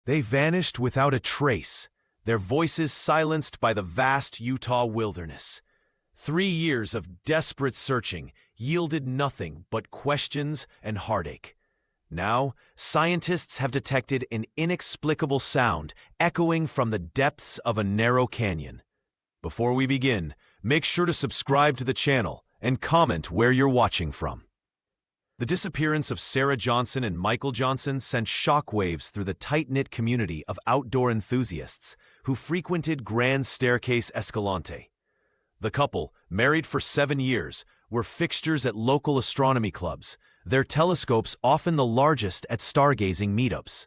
They vanished without a trace, their voices silenced by the vast Utah wilderness. 3 years of desperate searching yielded nothing but questions and heartache. Now, scientists have detected an inexplicable sound echoing from the depths of a narrow canyon. Before we begin, make sure to subscribe to the channel and comment where you're watching from. The disappearance of Sarah Johnson and Michael Johnson sent shockwaves through the tight-knit community of outdoor enthusiasts who frequented Grand Staircase Escalante. The couple, married for 7 years, were fixtures at local astronomy clubs, their telescopes often the largest at stargazing meetups.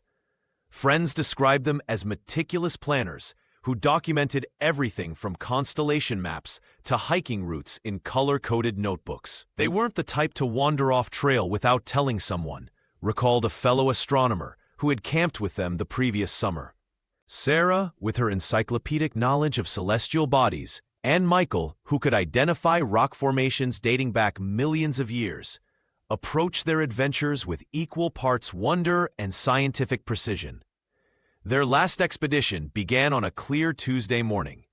Friends described them as meticulous planners who documented everything from constellation maps to hiking routes in color-coded notebooks. They weren't the type to wander off trail without telling someone, recalled a fellow astronomer who had camped with them the previous summer. Sarah, with her encyclopedic knowledge of celestial bodies, and Michael, who could identify rock formations dating back millions of years, approached their adventures with equal parts wonder and scientific precision. Their last expedition began on a clear Tuesday morning.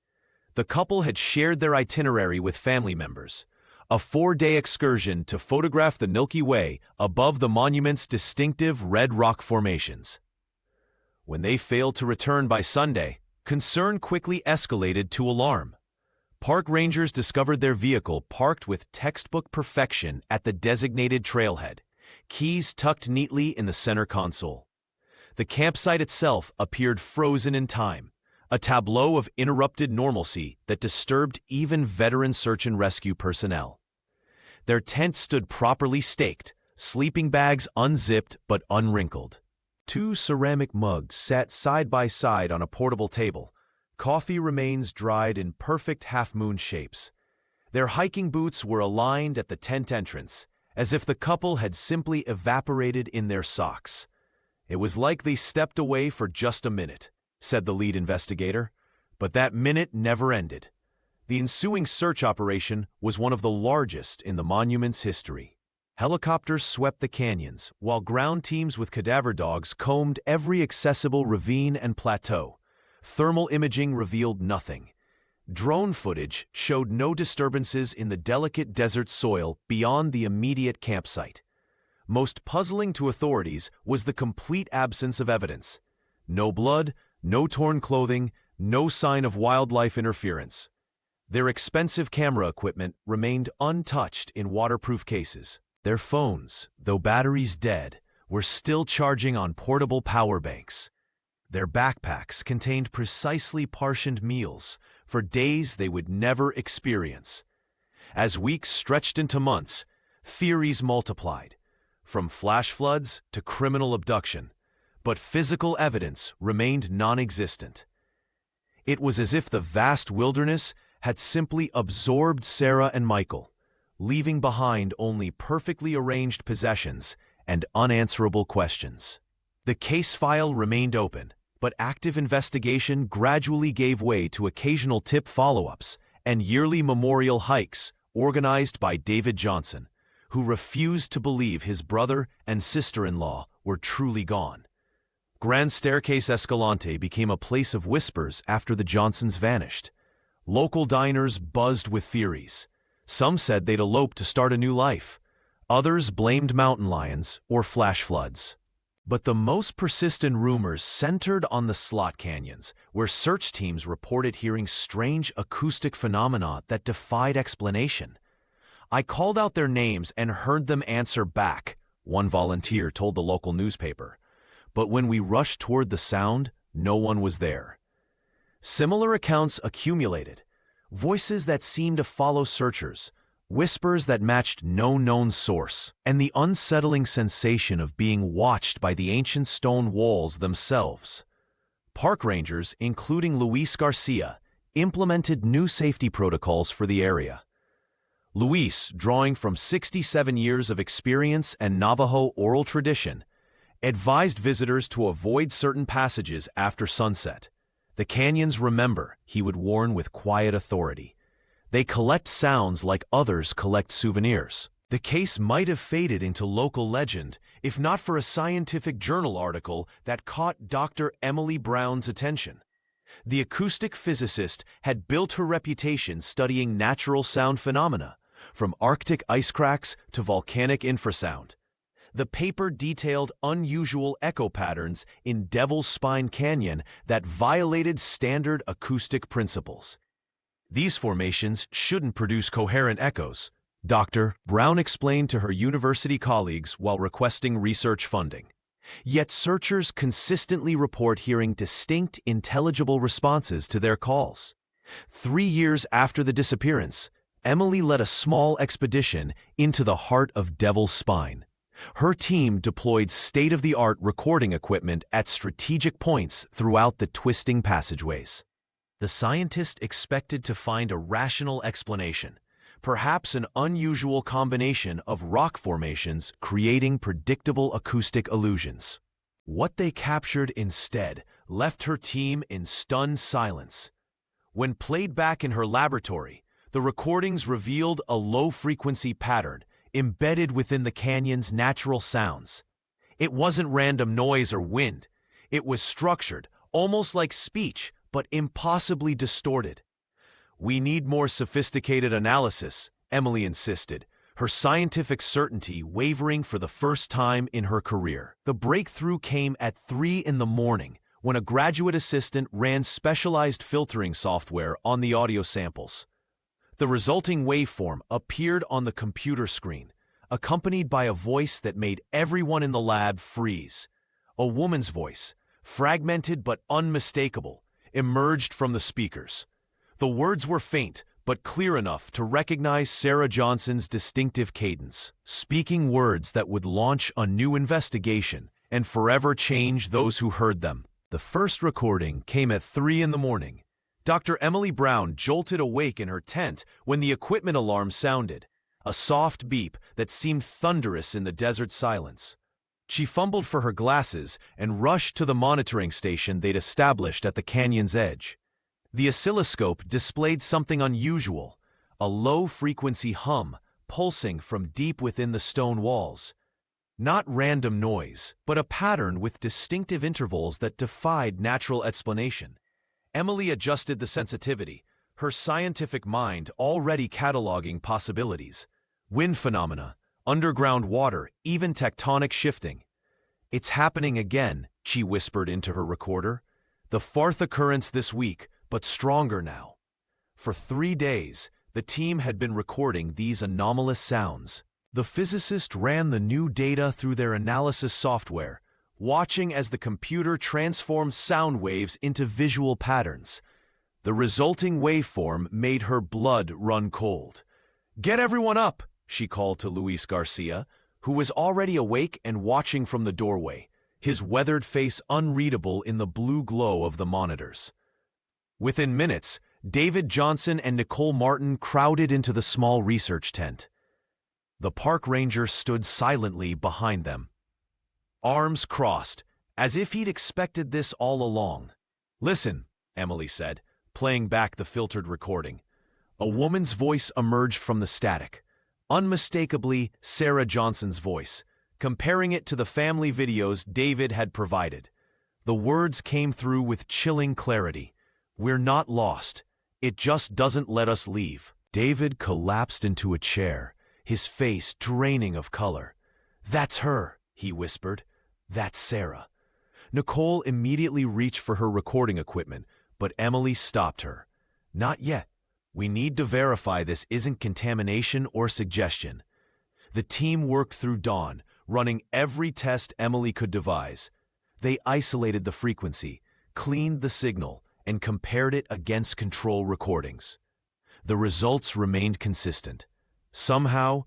The couple had shared their itinerary with family members, a 4-day excursion to photograph the Milky Way above the monument's distinctive red rock formations. When they failed to return by Sunday, concern quickly escalated to alarm. Park rangers discovered their vehicle parked with textbook perfection at the designated trailhead, keys tucked neatly in the center console. The campsite itself appeared frozen in time, a tableau of interrupted normalcy that disturbed even veteran search and rescue personnel. Their tent stood properly staked, sleeping bags unzipped but unwrinkled. 2 ceramic mugs sat side by side on a portable table, coffee remains dried in perfect half-moon shapes. Their hiking boots were aligned at the tent entrance, as if the couple had simply evaporated in their socks. It was like they stepped away for just a minute, said the lead investigator, but that minute never ended. The ensuing search operation was one of the largest in the monument's history. Helicopters swept the canyons, while ground teams with cadaver dogs combed every accessible ravine and plateau. Thermal imaging revealed nothing. Drone footage showed no disturbances in the delicate desert soil beyond the immediate campsite. Most puzzling to authorities was the complete absence of evidence. No blood, no torn clothing, no sign of wildlife interference. Their expensive camera equipment remained untouched in waterproof cases. Their phones, though batteries dead, were still charging on portable power banks. Their backpacks contained precisely portioned meals for days they would never experience. As weeks stretched into months, theories multiplied, from flash floods to criminal abduction, but physical evidence remained non-existent. It was as if the vast wilderness had simply absorbed Sarah and Michael, leaving behind only perfectly arranged possessions and unanswerable questions. The case file remained open, but active investigation gradually gave way to occasional tip follow-ups and yearly memorial hikes organized by David Johnson, who refused to believe his brother and sister-in-law were truly gone. Grand Staircase Escalante became a place of whispers after the Johnsons vanished. Local diners buzzed with theories. Some said they'd eloped to start a new life. Others blamed mountain lions or flash floods. But the most persistent rumors centered on the slot canyons, where search teams reported hearing strange acoustic phenomena that defied explanation. "I called out their names and heard them answer back," one volunteer told the local newspaper. "But when we rushed toward the sound, no one was there." Similar accounts accumulated. Voices that seemed to follow searchers, whispers that matched no known source, and the unsettling sensation of being watched by the ancient stone walls themselves. Park rangers, including Luis Garcia, implemented new safety protocols for the area. Luis, drawing from 67 years of experience and Navajo oral tradition, advised visitors to avoid certain passages after sunset. The canyons remember, he would warn with quiet authority. They collect sounds like others collect souvenirs. The case might have faded into local legend if not for a scientific journal article that caught Dr. Emily Brown's attention. The acoustic physicist had built her reputation studying natural sound phenomena, from Arctic ice cracks to volcanic infrasound. The paper detailed unusual echo patterns in Devil's Spine Canyon that violated standard acoustic principles. These formations shouldn't produce coherent echoes, Dr. Brown explained to her university colleagues while requesting research funding. Yet searchers consistently report hearing distinct, intelligible responses to their calls. 3 years after the disappearance, Emily led a small expedition into the heart of Devil's Spine. Her team deployed state-of-the-art recording equipment at strategic points throughout the twisting passageways. The scientist expected to find a rational explanation, perhaps an unusual combination of rock formations creating predictable acoustic illusions. What they captured instead left her team in stunned silence. When played back in her laboratory, the recordings revealed a low-frequency pattern embedded within the canyon's natural sounds. It wasn't random noise or wind. It was structured, almost like speech, but impossibly distorted. "We need more sophisticated analysis," Emily insisted, her scientific certainty wavering for the first time in her career. The breakthrough came at 3 in the morning when a graduate assistant ran specialized filtering software on the audio samples. The resulting waveform appeared on the computer screen, accompanied by a voice that made everyone in the lab freeze. A woman's voice, fragmented but unmistakable, emerged from the speakers. The words were faint, but clear enough to recognize Sarah Johnson's distinctive cadence, speaking words that would launch a new investigation and forever change those who heard them. The first recording came at 3 in the morning. Dr. Emily Brown jolted awake in her tent when the equipment alarm sounded, a soft beep that seemed thunderous in the desert silence. She fumbled for her glasses and rushed to the monitoring station they'd established at the canyon's edge. The oscilloscope displayed something unusual, a low-frequency hum pulsing from deep within the stone walls. Not random noise, but a pattern with distinctive intervals that defied natural explanation. Emily adjusted the sensitivity, her scientific mind already cataloging possibilities. Wind phenomena, underground water, even tectonic shifting. "It's happening again," she whispered into her recorder. "The 4th occurrence this week, but stronger now." For 3 days, the team had been recording these anomalous sounds. The physicist ran the new data through their analysis software, watching as the computer transformed sound waves into visual patterns. The resulting waveform made her blood run cold. "Get everyone up," she called to Luis Garcia, who was already awake and watching from the doorway, his weathered face unreadable in the blue glow of the monitors. Within minutes, David Johnson and Nicole Martin crowded into the small research tent. The park ranger stood silently behind them, arms crossed, as if he'd expected this all along. "Listen," Emily said, playing back the filtered recording. A woman's voice emerged from the static, unmistakably Sarah Johnson's voice, comparing it to the family videos David had provided. The words came through with chilling clarity. "We're not lost. It just doesn't let us leave." David collapsed into a chair, his face draining of color. "That's her," he whispered. "That's Sarah." Nicole immediately reached for her recording equipment, but Emily stopped her. "Not yet. We need to verify this isn't contamination or suggestion." The team worked through dawn, running every test Emily could devise. They isolated the frequency, cleaned the signal, and compared it against control recordings. The results remained consistent. Somehow,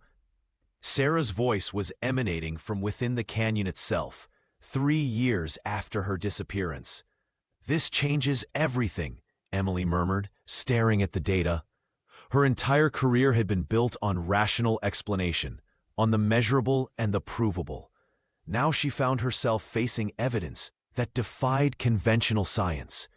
Sarah's voice was emanating from within the canyon itself, 3 years after her disappearance. "This changes everything," Emily murmured, staring at the data. Her entire career had been built on rational explanation, on the measurable and the provable. Now she found herself facing evidence that defied conventional science.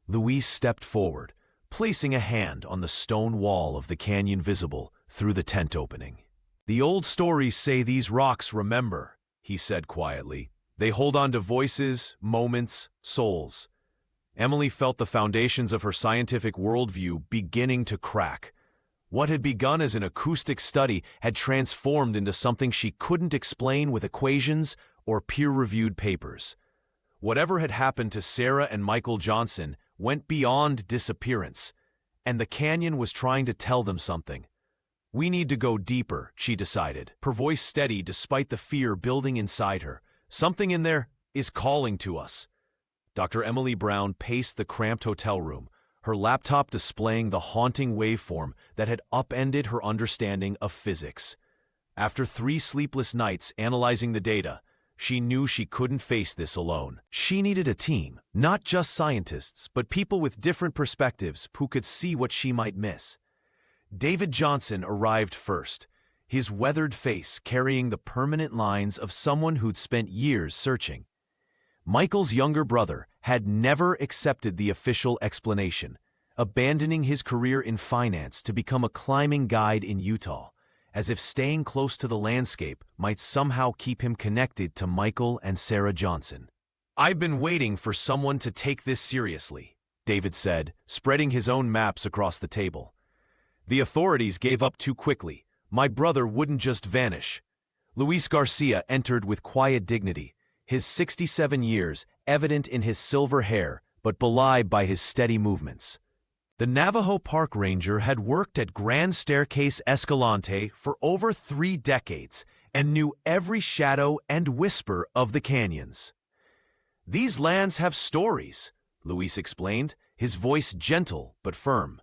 Luis stepped forward, placing a hand on the stone wall of the canyon visible through the tent opening. "The old stories say these rocks remember," he said quietly. "They hold on to voices, moments, souls." Emily felt the foundations of her scientific worldview beginning to crack. What had begun as an acoustic study had transformed into something she couldn't explain with equations or peer-reviewed papers. Whatever had happened to Sarah and Michael Johnson went beyond disappearance, and the canyon was trying to tell them something. "We need to go deeper," she decided, her voice steady despite the fear building inside her. "Something in there is calling to us." Dr. Emily Brown paced the cramped hotel room, her laptop displaying the haunting waveform that had upended her understanding of physics. After 3 sleepless nights analyzing the data, she knew she couldn't face this alone. She needed a team, not just scientists, but people with different perspectives who could see what she might miss. David Johnson arrived first, his weathered face carrying the permanent lines of someone who'd spent years searching. Michael's younger brother had never accepted the official explanation, abandoning his career in finance to become a climbing guide in Utah, as if staying close to the landscape might somehow keep him connected to Michael and Sarah Johnson. "I've been waiting for someone to take this seriously," David said, spreading his own maps across the table. "The authorities gave up too quickly. My brother wouldn't just vanish." Luis Garcia entered with quiet dignity, his 67 years evident in his silver hair but belied by his steady movements. The Navajo Park Ranger had worked at Grand Staircase Escalante for over 3 decades and knew every shadow and whisper of the canyons. "These lands have stories," Luis explained, his voice gentle but firm.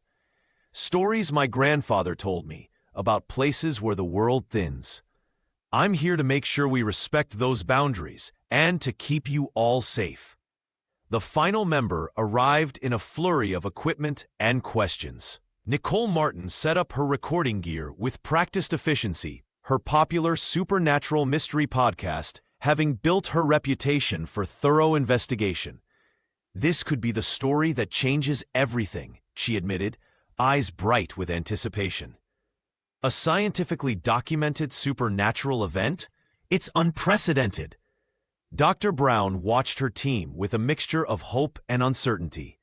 "Stories my grandfather told me about places where the world thins. I'm here to make sure we respect those boundaries and to keep you all safe." The final member arrived in a flurry of equipment and questions. Nicole Martin set up her recording gear with practiced efficiency, her popular Supernatural Mystery podcast having built her reputation for thorough investigation. "This could be the story that changes everything," she admitted, eyes bright with anticipation. "A scientifically documented supernatural event? It's unprecedented." Dr. Brown watched her team with a mixture of hope and uncertainty.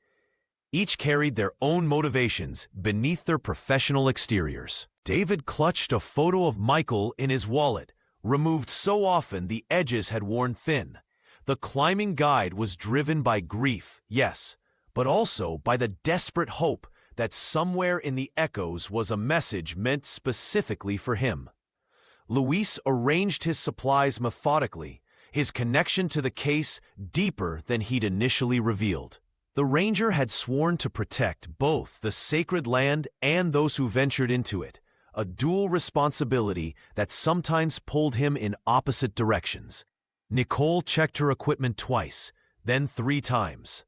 Each carried their own motivations beneath their professional exteriors. David clutched a photo of Michael in his wallet, removed so often the edges had worn thin. The climbing guide was driven by grief, yes, but also by the desperate hope that somewhere in the echoes was a message meant specifically for him. Luis arranged his supplies methodically, his connection to the case deeper than he'd initially revealed. The ranger had sworn to protect both the sacred land and those who ventured into it, a dual responsibility that sometimes pulled him in opposite directions. Nicole checked her equipment twice, then 3 times.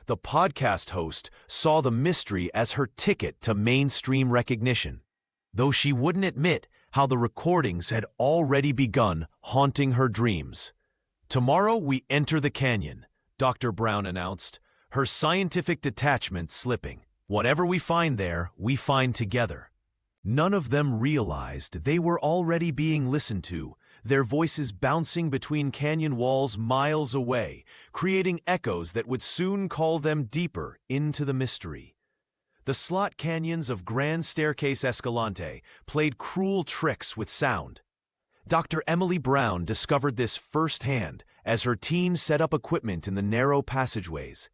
The podcast host saw the mystery as her ticket to mainstream recognition, though she wouldn't admit how the recordings had already begun haunting her dreams. "Tomorrow we enter the canyon," Dr. Brown announced, her scientific detachment slipping. "Whatever we find there, we find together." None of them realized they were already being listened to, their voices bouncing between canyon walls miles away, creating echoes that would soon call them deeper into the mystery. The slot canyons of Grand Staircase Escalante played cruel tricks with sound. Dr. Emily Brown discovered this firsthand as her team set up equipment in the narrow passageways.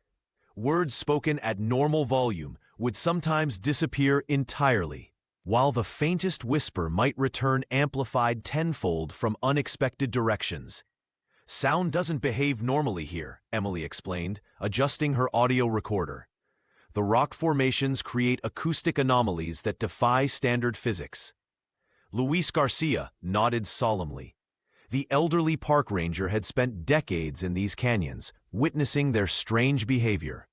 Words spoken at normal volume would sometimes disappear entirely, while the faintest whisper might return amplified tenfold from unexpected directions. "Sound doesn't behave normally here," Emily explained, adjusting her audio recorder. "The rock formations create acoustic anomalies that defy standard physics." Luis Garcia nodded solemnly. The elderly park ranger had spent decades in these canyons, witnessing their strange behavior.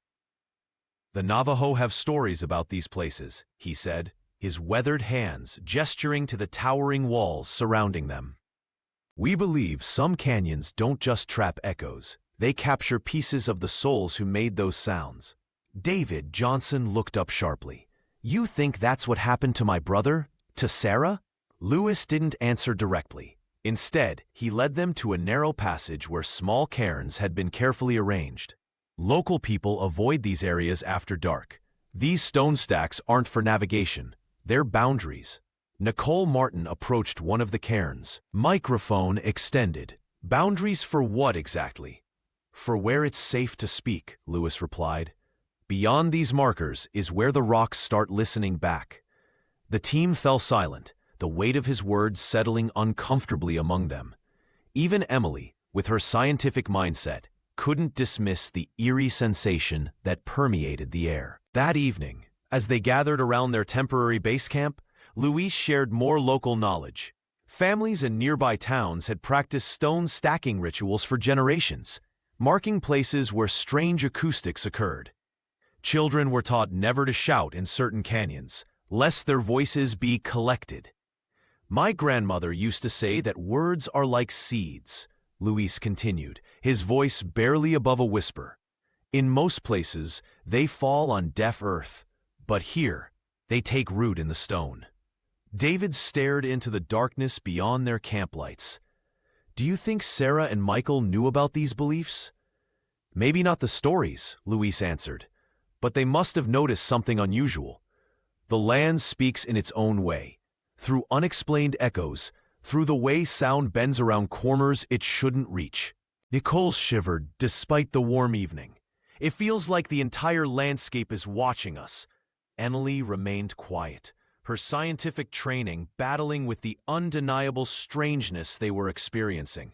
"The Navajo have stories about these places," he said, his weathered hands gesturing to the towering walls surrounding them. "We believe some canyons don't just trap echoes, they capture pieces of the souls who made those sounds." David Johnson looked up sharply. "You think that's what happened to my brother? To Sarah?" Lewis didn't answer directly. Instead, he led them to a narrow passage where small cairns had been carefully arranged. Local people avoid these areas after dark. These stone stacks aren't for navigation, they're boundaries. Nicole Martin approached one of the cairns, microphone extended. Boundaries for what exactly? For where it's safe to speak, Lewis replied. Beyond these markers is where the rocks start listening back. The team fell silent, the weight of his words settling uncomfortably among them. Even Emily, with her scientific mindset, couldn't dismiss the eerie sensation that permeated the air. That evening, as they gathered around their temporary base camp, Louise shared more local knowledge. Families in nearby towns had practiced stone stacking rituals for generations, marking places where strange acoustics occurred. Children were taught never to shout in certain canyons, lest their voices be collected. My grandmother used to say that words are like seeds, Luis continued, his voice barely above a whisper. In most places, they fall on deaf earth, but here, they take root in the stone. David stared into the darkness beyond their camp lights. Do you think Sarah and Michael knew about these beliefs? Maybe not the stories, Luis answered, but they must have noticed something unusual. The land speaks in its own way, through unexplained echoes, through the way sound bends around corners it shouldn't reach. Nicole shivered despite the warm evening. It feels like the entire landscape is watching us. Emily remained quiet, her scientific training battling with the undeniable strangeness they were experiencing.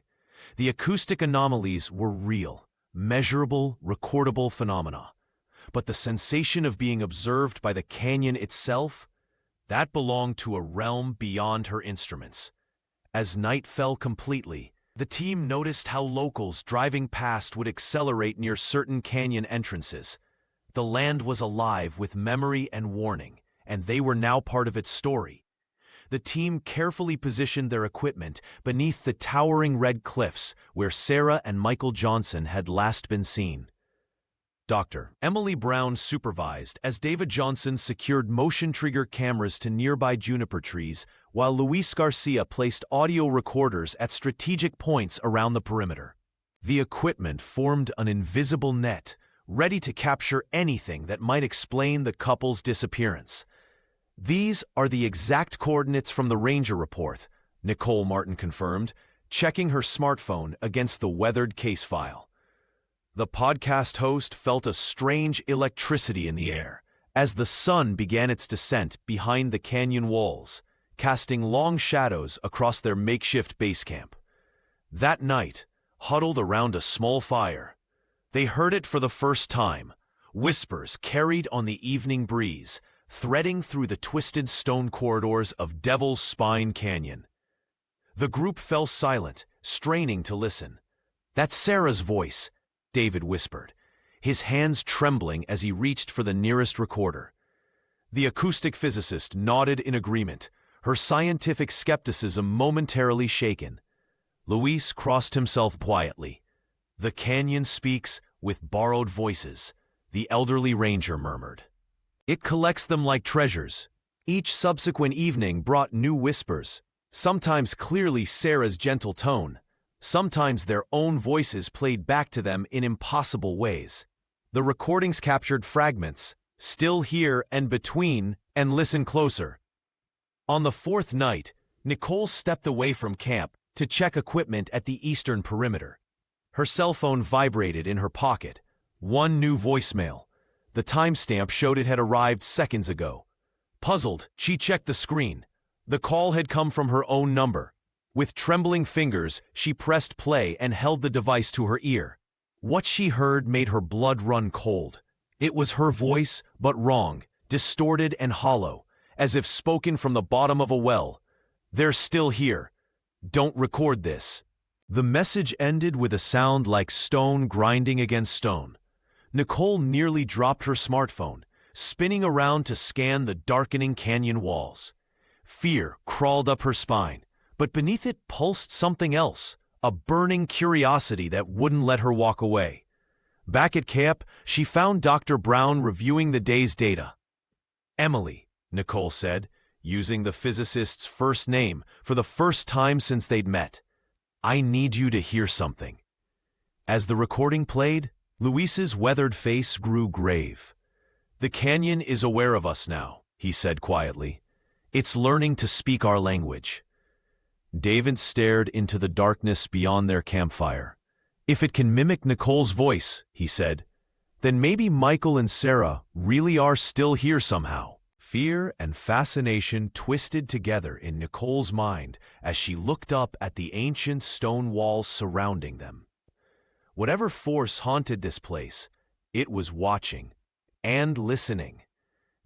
The acoustic anomalies were real, measurable, recordable phenomena. But the sensation of being observed by the canyon itself, that belonged to a realm beyond her instruments. As night fell completely, the team noticed how locals driving past would accelerate near certain canyon entrances. The land was alive with memory and warning, and they were now part of its story. The team carefully positioned their equipment beneath the towering red cliffs where Sarah and Michael Johnson had last been seen. Dr. Emily Brown supervised as David Johnson secured motion trigger cameras to nearby juniper trees, while Luis Garcia placed audio recorders at strategic points around the perimeter. The equipment formed an invisible net, ready to capture anything that might explain the couple's disappearance. These are the exact coordinates from the Ranger report, Nicole Martin confirmed, checking her smartphone against the weathered case file. The podcast host felt a strange electricity in the air as the sun began its descent behind the canyon walls, casting long shadows across their makeshift base camp. That night, huddled around a small fire, they heard it for the first time, whispers carried on the evening breeze, threading through the twisted stone corridors of Devil's Spine Canyon. The group fell silent, straining to listen. "That's Sarah's voice," David whispered, his hands trembling as he reached for the nearest recorder. The acoustic physicist nodded in agreement, her scientific skepticism momentarily shaken. Luis crossed himself quietly. "The canyon speaks with borrowed voices," the elderly ranger murmured. "It collects them like treasures." Each subsequent evening brought new whispers, sometimes clearly Sarah's gentle tone, sometimes their own voices played back to them in impossible ways. The recordings captured fragments, "Still here and between, and listen closer." On the fourth night, Nicole stepped away from camp to check equipment at the eastern perimeter. Her cell phone vibrated in her pocket. One new voicemail. The timestamp showed it had arrived seconds ago. Puzzled, she checked the screen. The call had come from her own number. With trembling fingers, she pressed play and held the device to her ear. What she heard made her blood run cold. It was her voice, but wrong, distorted and hollow, as if spoken from the bottom of a well. "They're still here. Don't record this." The message ended with a sound like stone grinding against stone. Nicole nearly dropped her smartphone, spinning around to scan the darkening canyon walls. Fear crawled up her spine, but beneath it pulsed something else, a burning curiosity that wouldn't let her walk away. Back at camp, she found Dr. Brown reviewing the day's data. "Emily," Nicole said, using the physicist's first name for the first time since they'd met. "I need you to hear something." As the recording played, Luis's weathered face grew grave. "The canyon is aware of us now," he said quietly. "It's learning to speak our language." David stared into the darkness beyond their campfire. "If it can mimic Nicole's voice," he said, "then maybe Michael and Sarah really are still here somehow." Fear and fascination twisted together in Nicole's mind as she looked up at the ancient stone walls surrounding them. Whatever force haunted this place, it was watching and listening.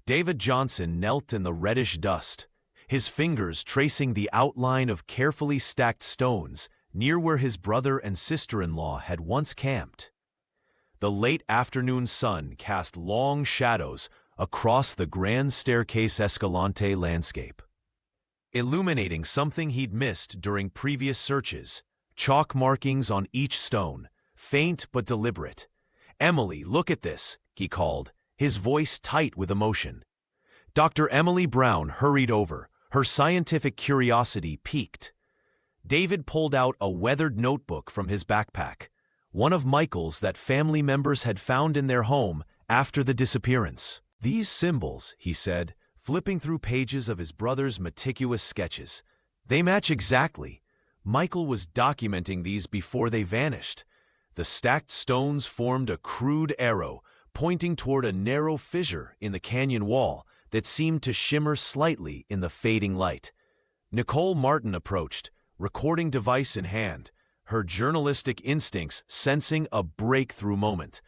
David Johnson knelt in the reddish dust, his fingers tracing the outline of carefully stacked stones near where his brother and sister-in-law had once camped. The late afternoon sun cast long shadows across the grand staircase Escalante landscape, illuminating something he'd missed during previous searches: chalk markings on each stone, faint but deliberate. "Emily, look at this," he called, his voice tight with emotion. Dr. Emily Brown hurried over, her scientific curiosity piqued. David pulled out a weathered notebook from his backpack, one of Michael's that family members had found in their home after the disappearance. "These symbols," he said, flipping through pages of his brother's meticulous sketches, "they match exactly. Michael was documenting these before they vanished." The stacked stones formed a crude arrow, pointing toward a narrow fissure in the canyon wall that seemed to shimmer slightly in the fading light. Nicole Martin approached, recording device in hand, her journalistic instincts sensing a breakthrough moment.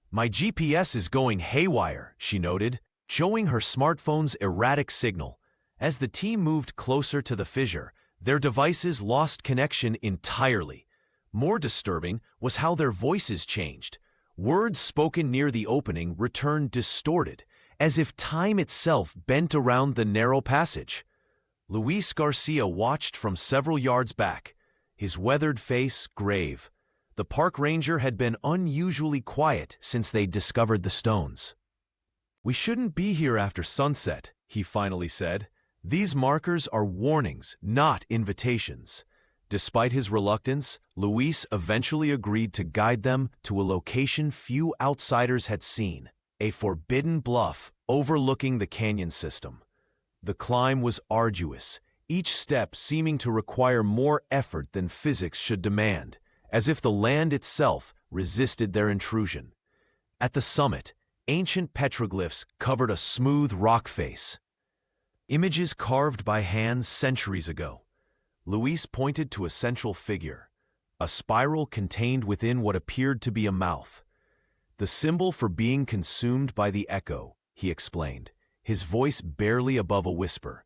"My GPS is going haywire," she noted, showing her smartphone's erratic signal. As the team moved closer to the fissure, their devices lost connection entirely. More disturbing was how their voices changed. Words spoken near the opening returned distorted, as if time itself bent around the narrow passage. Luis Garcia watched from several yards back, his weathered face grave. The park ranger had been unusually quiet since they'd discovered the stones. "We shouldn't be here after sunset," he finally said. "These markers are warnings, not invitations." Despite his reluctance, Luis eventually agreed to guide them to a location few outsiders had seen: a forbidden bluff overlooking the canyon system. The climb was arduous, each step seeming to require more effort than physics should demand, as if the land itself resisted their intrusion. At the summit, ancient petroglyphs covered a smooth rock face. Images carved by hands centuries ago. Luis pointed to a central figure, a spiral contained within what appeared to be a mouth. "The symbol for being consumed by the echo," he explained, his voice barely above a whisper.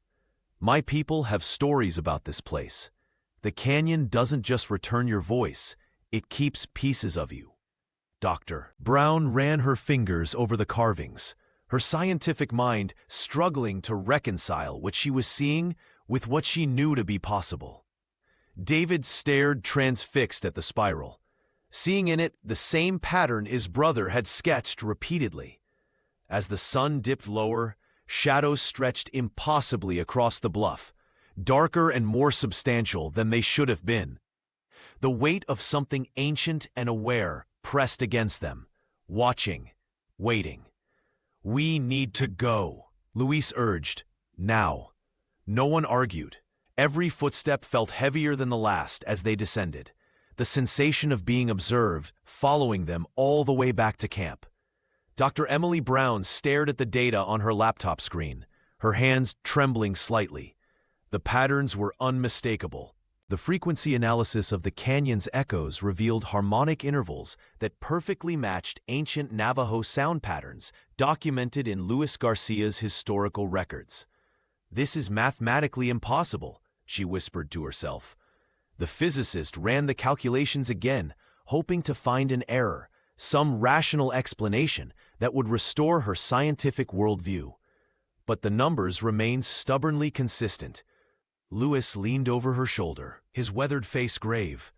"My people have stories about this place. The canyon doesn't just return your voice, it keeps pieces of you." Dr. Brown ran her fingers over the carvings, her scientific mind struggling to reconcile what she was seeing with what she knew to be possible. David stared transfixed at the spiral, seeing in it the same pattern his brother had sketched repeatedly. As the sun dipped lower, shadows stretched impossibly across the bluff, darker and more substantial than they should have been. The weight of something ancient and aware pressed against them, watching, waiting. "We need to go," Luis urged. "Now." No one argued. Every footstep felt heavier than the last as they descended, the sensation of being observed following them all the way back to camp. Dr. Emily Brown stared at the data on her laptop screen, her hands trembling slightly. The patterns were unmistakable. The frequency analysis of the canyon's echoes revealed harmonic intervals that perfectly matched ancient Navajo sound patterns documented in Luis Garcia's historical records. "This is mathematically impossible," she whispered to herself. The physicist ran the calculations again, hoping to find an error, some rational explanation that would restore her scientific worldview. But the numbers remained stubbornly consistent. Luis leaned over her shoulder, his weathered face grave.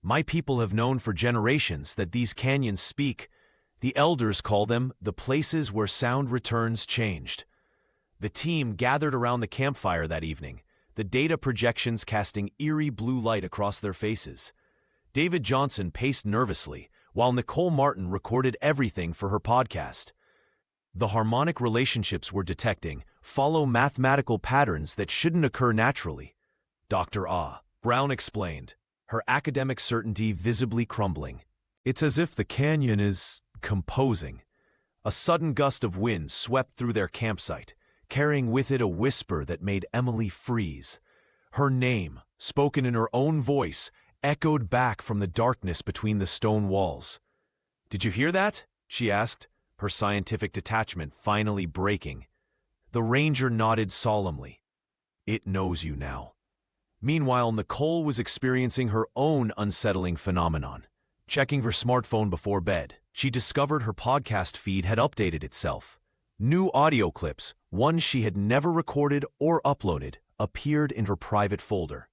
"My people have known for generations that these canyons speak. The elders call them the places where sound returns changed." The team gathered around the campfire that evening, the data projections casting eerie blue light across their faces. David Johnson paced nervously, while Nicole Martin recorded everything for her podcast. The harmonic relationships we're detecting follow mathematical patterns that shouldn't occur naturally. Dr. Brown explained, her academic certainty visibly crumbling. It's as if the canyon is composing. A sudden gust of wind swept through their campsite, carrying with it a whisper that made Emily freeze. Her name, spoken in her own voice, echoed back from the darkness between the stone walls. "Did you hear that?" she asked, her scientific detachment finally breaking. The ranger nodded solemnly. "It knows you now." Meanwhile, Nicole was experiencing her own unsettling phenomenon. Checking her smartphone before bed, she discovered her podcast feed had updated itself. New audio clips, ones she had never recorded or uploaded, appeared in her private folder.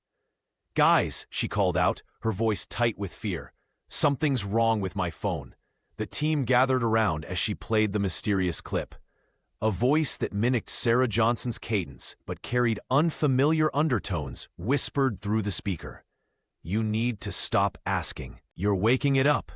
"Guys," she called out, her voice tight with fear, "something's wrong with my phone." The team gathered around as she played the mysterious clip. A voice that mimicked Sarah Johnson's cadence but carried unfamiliar undertones whispered through the speaker. "You need to stop asking. You're waking it up."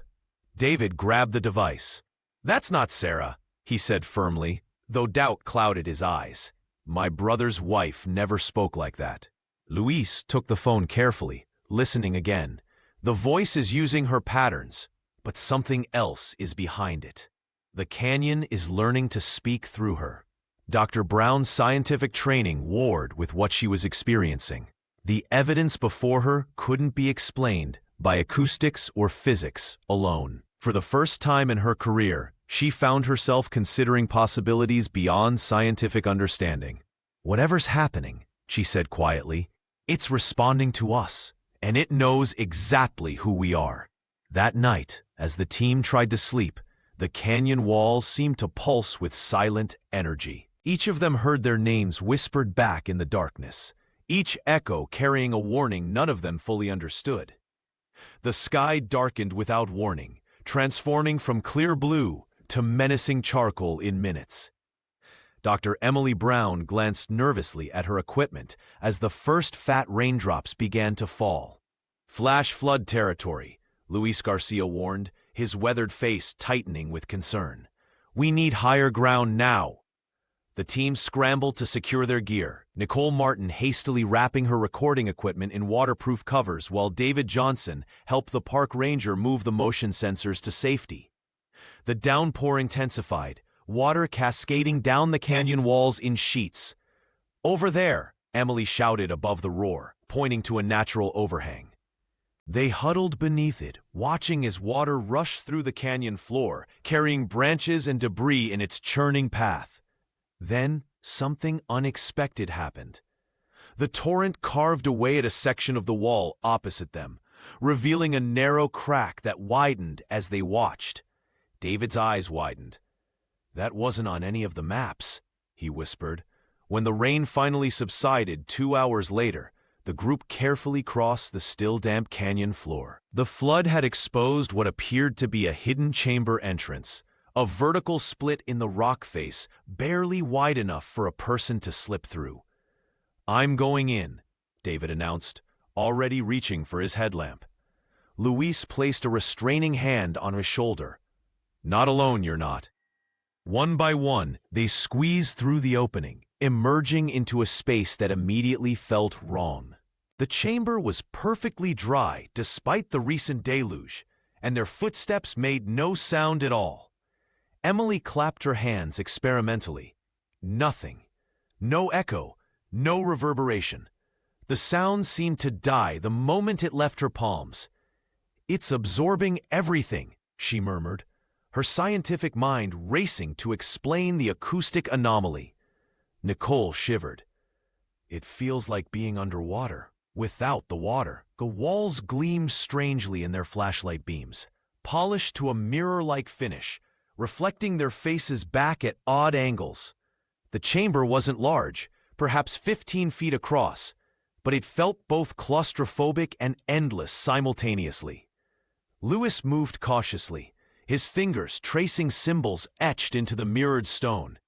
David grabbed the device. "That's not Sarah," he said firmly, though doubt clouded his eyes. "My brother's wife never spoke like that." Luis took the phone carefully, listening again. The voice is using her patterns, but something else is behind it. The canyon is learning to speak through her. Dr. Brown's scientific training warred with what she was experiencing. The evidence before her couldn't be explained by acoustics or physics alone. For the first time in her career, she found herself considering possibilities beyond scientific understanding. "Whatever's happening," she said quietly, "it's responding to us, and it knows exactly who we are." That night, as the team tried to sleep, the canyon walls seemed to pulse with silent energy. Each of them heard their names whispered back in the darkness, each echo carrying a warning none of them fully understood. The sky darkened without warning, transforming from clear blue to menacing charcoal in minutes. Dr. Emily Brown glanced nervously at her equipment as the first fat raindrops began to fall. "Flash flood territory," Luis Garcia warned, his weathered face tightening with concern. "We need higher ground now." The team scrambled to secure their gear, Nicole Martin hastily wrapping her recording equipment in waterproof covers while David Johnson helped the park ranger move the motion sensors to safety. The downpour intensified, water cascading down the canyon walls in sheets. "Over there," Emily shouted above the roar, pointing to a natural overhang. They huddled beneath it, watching as water rushed through the canyon floor, carrying branches and debris in its churning path. Then, something unexpected happened. The torrent carved away at a section of the wall opposite them, revealing a narrow crack that widened as they watched. David's eyes widened. "That wasn't on any of the maps," he whispered. When the rain finally subsided 2 hours later, the group carefully crossed the still damp canyon floor. The flood had exposed what appeared to be a hidden chamber entrance, a vertical split in the rock face barely wide enough for a person to slip through. "I'm going in," David announced, already reaching for his headlamp. Luis placed a restraining hand on his shoulder. "Not alone, you're not." One by one, they squeezed through the opening, emerging into a space that immediately felt wrong. The chamber was perfectly dry despite the recent deluge, and their footsteps made no sound at all. Emily clapped her hands experimentally. Nothing. No echo, no reverberation. The sound seemed to die the moment it left her palms. "It's absorbing everything," she murmured, her scientific mind racing to explain the acoustic anomaly. Nicole shivered. "It feels like being underwater, without the water." The walls gleamed strangely in their flashlight beams, polished to a mirror-like finish, reflecting their faces back at odd angles. The chamber wasn't large, perhaps 15 feet across, but it felt both claustrophobic and endless simultaneously. Luis moved cautiously, his fingers tracing symbols etched into the mirrored stone.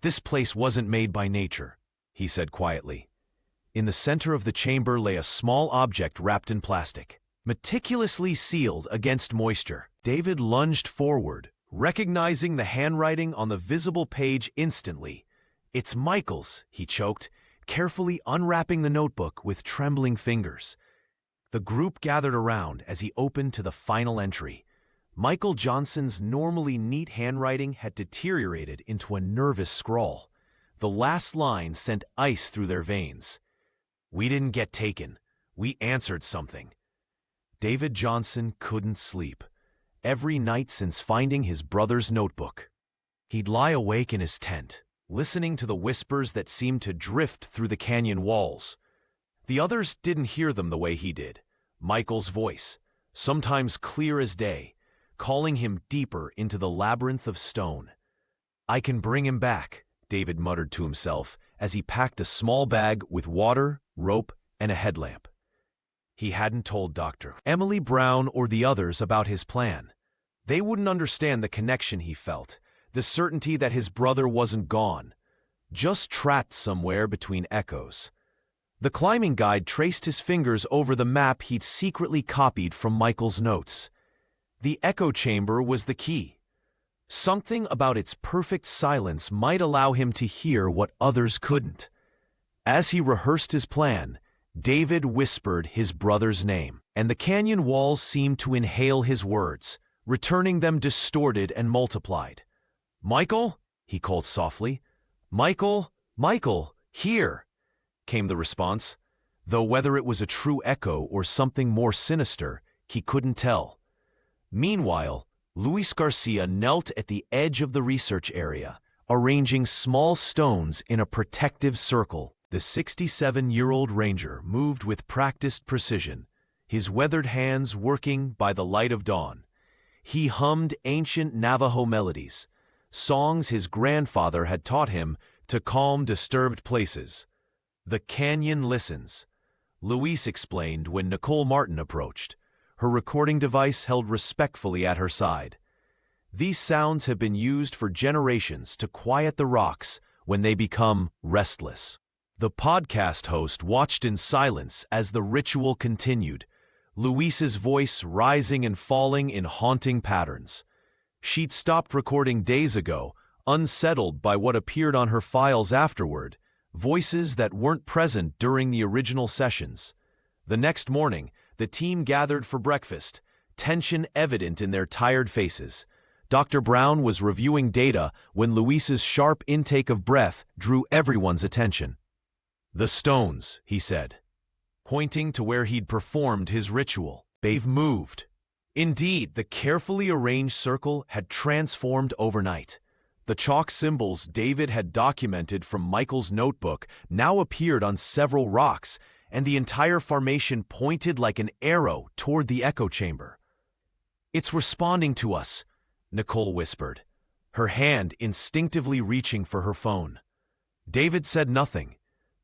"This place wasn't made by nature," he said quietly. In the center of the chamber lay a small object wrapped in plastic, meticulously sealed against moisture. David lunged forward, recognizing the handwriting on the visible page instantly. "It's Michael's," he choked, carefully unwrapping the notebook with trembling fingers. The group gathered around as he opened to the final entry. Michael Johnson's normally neat handwriting had deteriorated into a nervous scrawl. The last line sent ice through their veins. "We didn't get taken. We answered something." David Johnson couldn't sleep. Every night since finding his brother's notebook, he'd lie awake in his tent, listening to the whispers that seemed to drift through the canyon walls. The others didn't hear them the way he did. Michael's voice, sometimes clear as day, calling him deeper into the labyrinth of stone. "I can bring him back," David muttered to himself as he packed a small bag with water, rope, and a headlamp. He hadn't told Dr. Emily Brown or the others about his plan. They wouldn't understand the connection he felt, the certainty that his brother wasn't gone, just trapped somewhere between echoes. The climbing guide traced his fingers over the map he'd secretly copied from Michael's notes. The echo chamber was the key. Something about its perfect silence might allow him to hear what others couldn't. As he rehearsed his plan, David whispered his brother's name, and the canyon walls seemed to inhale his words, returning them distorted and multiplied. "Michael?" he called softly. "Michael, Michael, here," came the response, though whether it was a true echo or something more sinister, he couldn't tell. Meanwhile, Luis Garcia knelt at the edge of the research area, arranging small stones in a protective circle. The 67-year-old ranger moved with practiced precision, his weathered hands working by the light of dawn. He hummed ancient Navajo melodies, songs his grandfather had taught him to calm disturbed places. "The canyon listens," Luis explained when Nicole Martin approached, her recording device held respectfully at her side. "These sounds have been used for generations to quiet the rocks when they become restless." The podcast host watched in silence as the ritual continued, Luis's voice rising and falling in haunting patterns. She'd stopped recording days ago, unsettled by what appeared on her files afterward, voices that weren't present during the original sessions. The next morning, the team gathered for breakfast, tension evident in their tired faces. Dr. Brown was reviewing data when Luis's sharp intake of breath drew everyone's attention. "The stones," he said, pointing to where he'd performed his ritual. "They've moved." Indeed, the carefully arranged circle had transformed overnight. The chalk symbols David had documented from Michael's notebook now appeared on several rocks, and the entire formation pointed like an arrow toward the echo chamber. "It's responding to us," Nicole whispered, her hand instinctively reaching for her phone. David said nothing,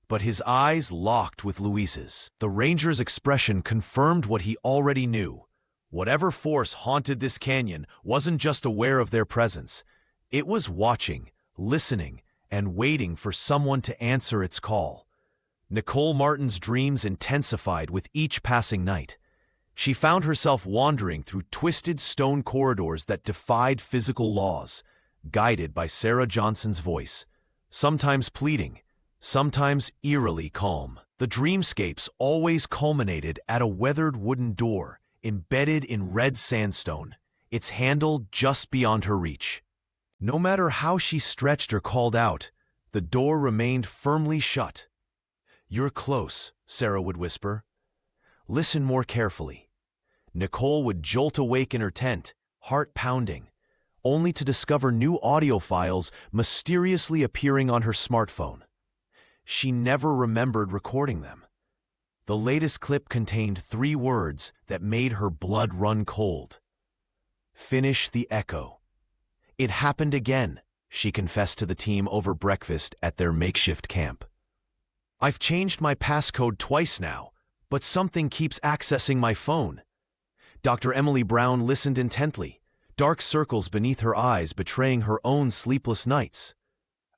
but his eyes locked with Luis's. The ranger's expression confirmed what he already knew. Whatever force haunted this canyon wasn't just aware of their presence. It was watching, listening, and waiting for someone to answer its call. Nicole Martin's dreams intensified with each passing night. She found herself wandering through twisted stone corridors that defied physical laws, guided by Sarah Johnson's voice, sometimes pleading, sometimes eerily calm. The dreamscapes always culminated at a weathered wooden door embedded in red sandstone, its handle just beyond her reach. No matter how she stretched or called out, the door remained firmly shut. "You're close," Sarah would whisper. "Listen more carefully." Nicole would jolt awake in her tent, heart pounding, only to discover new audio files mysteriously appearing on her smartphone. She never remembered recording them. The latest clip contained 3 words that made her blood run cold. "Finish the echo." "It happened again," she confessed to the team over breakfast at their makeshift camp. "I've changed my passcode twice now, but something keeps accessing my phone." Dr. Emily Brown listened intently, dark circles beneath her eyes betraying her own sleepless nights.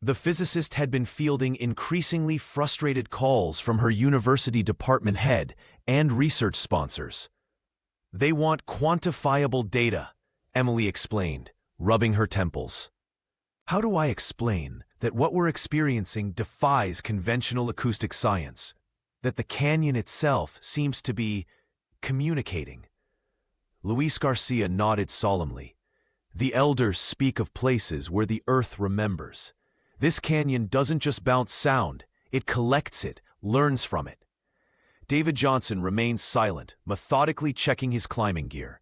The physicist had been fielding increasingly frustrated calls from her university department head and research sponsors. "They want quantifiable data," Emily explained, rubbing her temples. "How do I explain that what we're experiencing defies conventional acoustic science? That the canyon itself seems to be communicating?" Luis Garcia nodded solemnly. "The elders speak of places where the earth remembers. This canyon doesn't just bounce sound, it collects it, learns from it." David Johnson remained silent, methodically checking his climbing gear.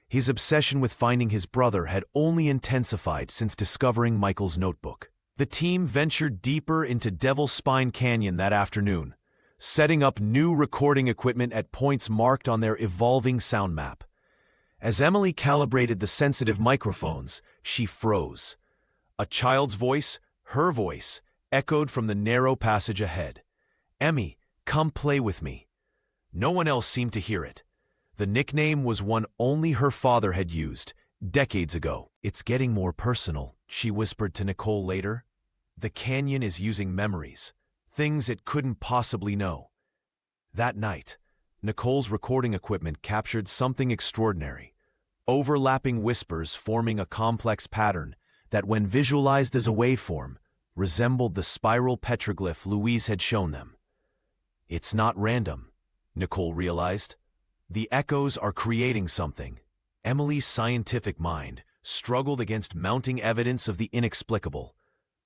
His obsession with finding his brother had only intensified since discovering Michael's notebook. The team ventured deeper into Devil's Spine Canyon that afternoon, setting up new recording equipment at points marked on their evolving sound map. As Emily calibrated the sensitive microphones, she froze. A child's voice, her voice, echoed from the narrow passage ahead. "Emmy, come play with me." No one else seemed to hear it. The nickname was one only her father had used, decades ago. "It's getting more personal," she whispered to Nicole later. "The canyon is using memories, things it couldn't possibly know." That night, Nicole's recording equipment captured something extraordinary, overlapping whispers forming a complex pattern that, when visualized as a waveform, resembled the spiral petroglyph Louise had shown them. "It's not random," Nicole realized. "The echoes are creating something." Emily's scientific mind struggled against mounting evidence of the inexplicable.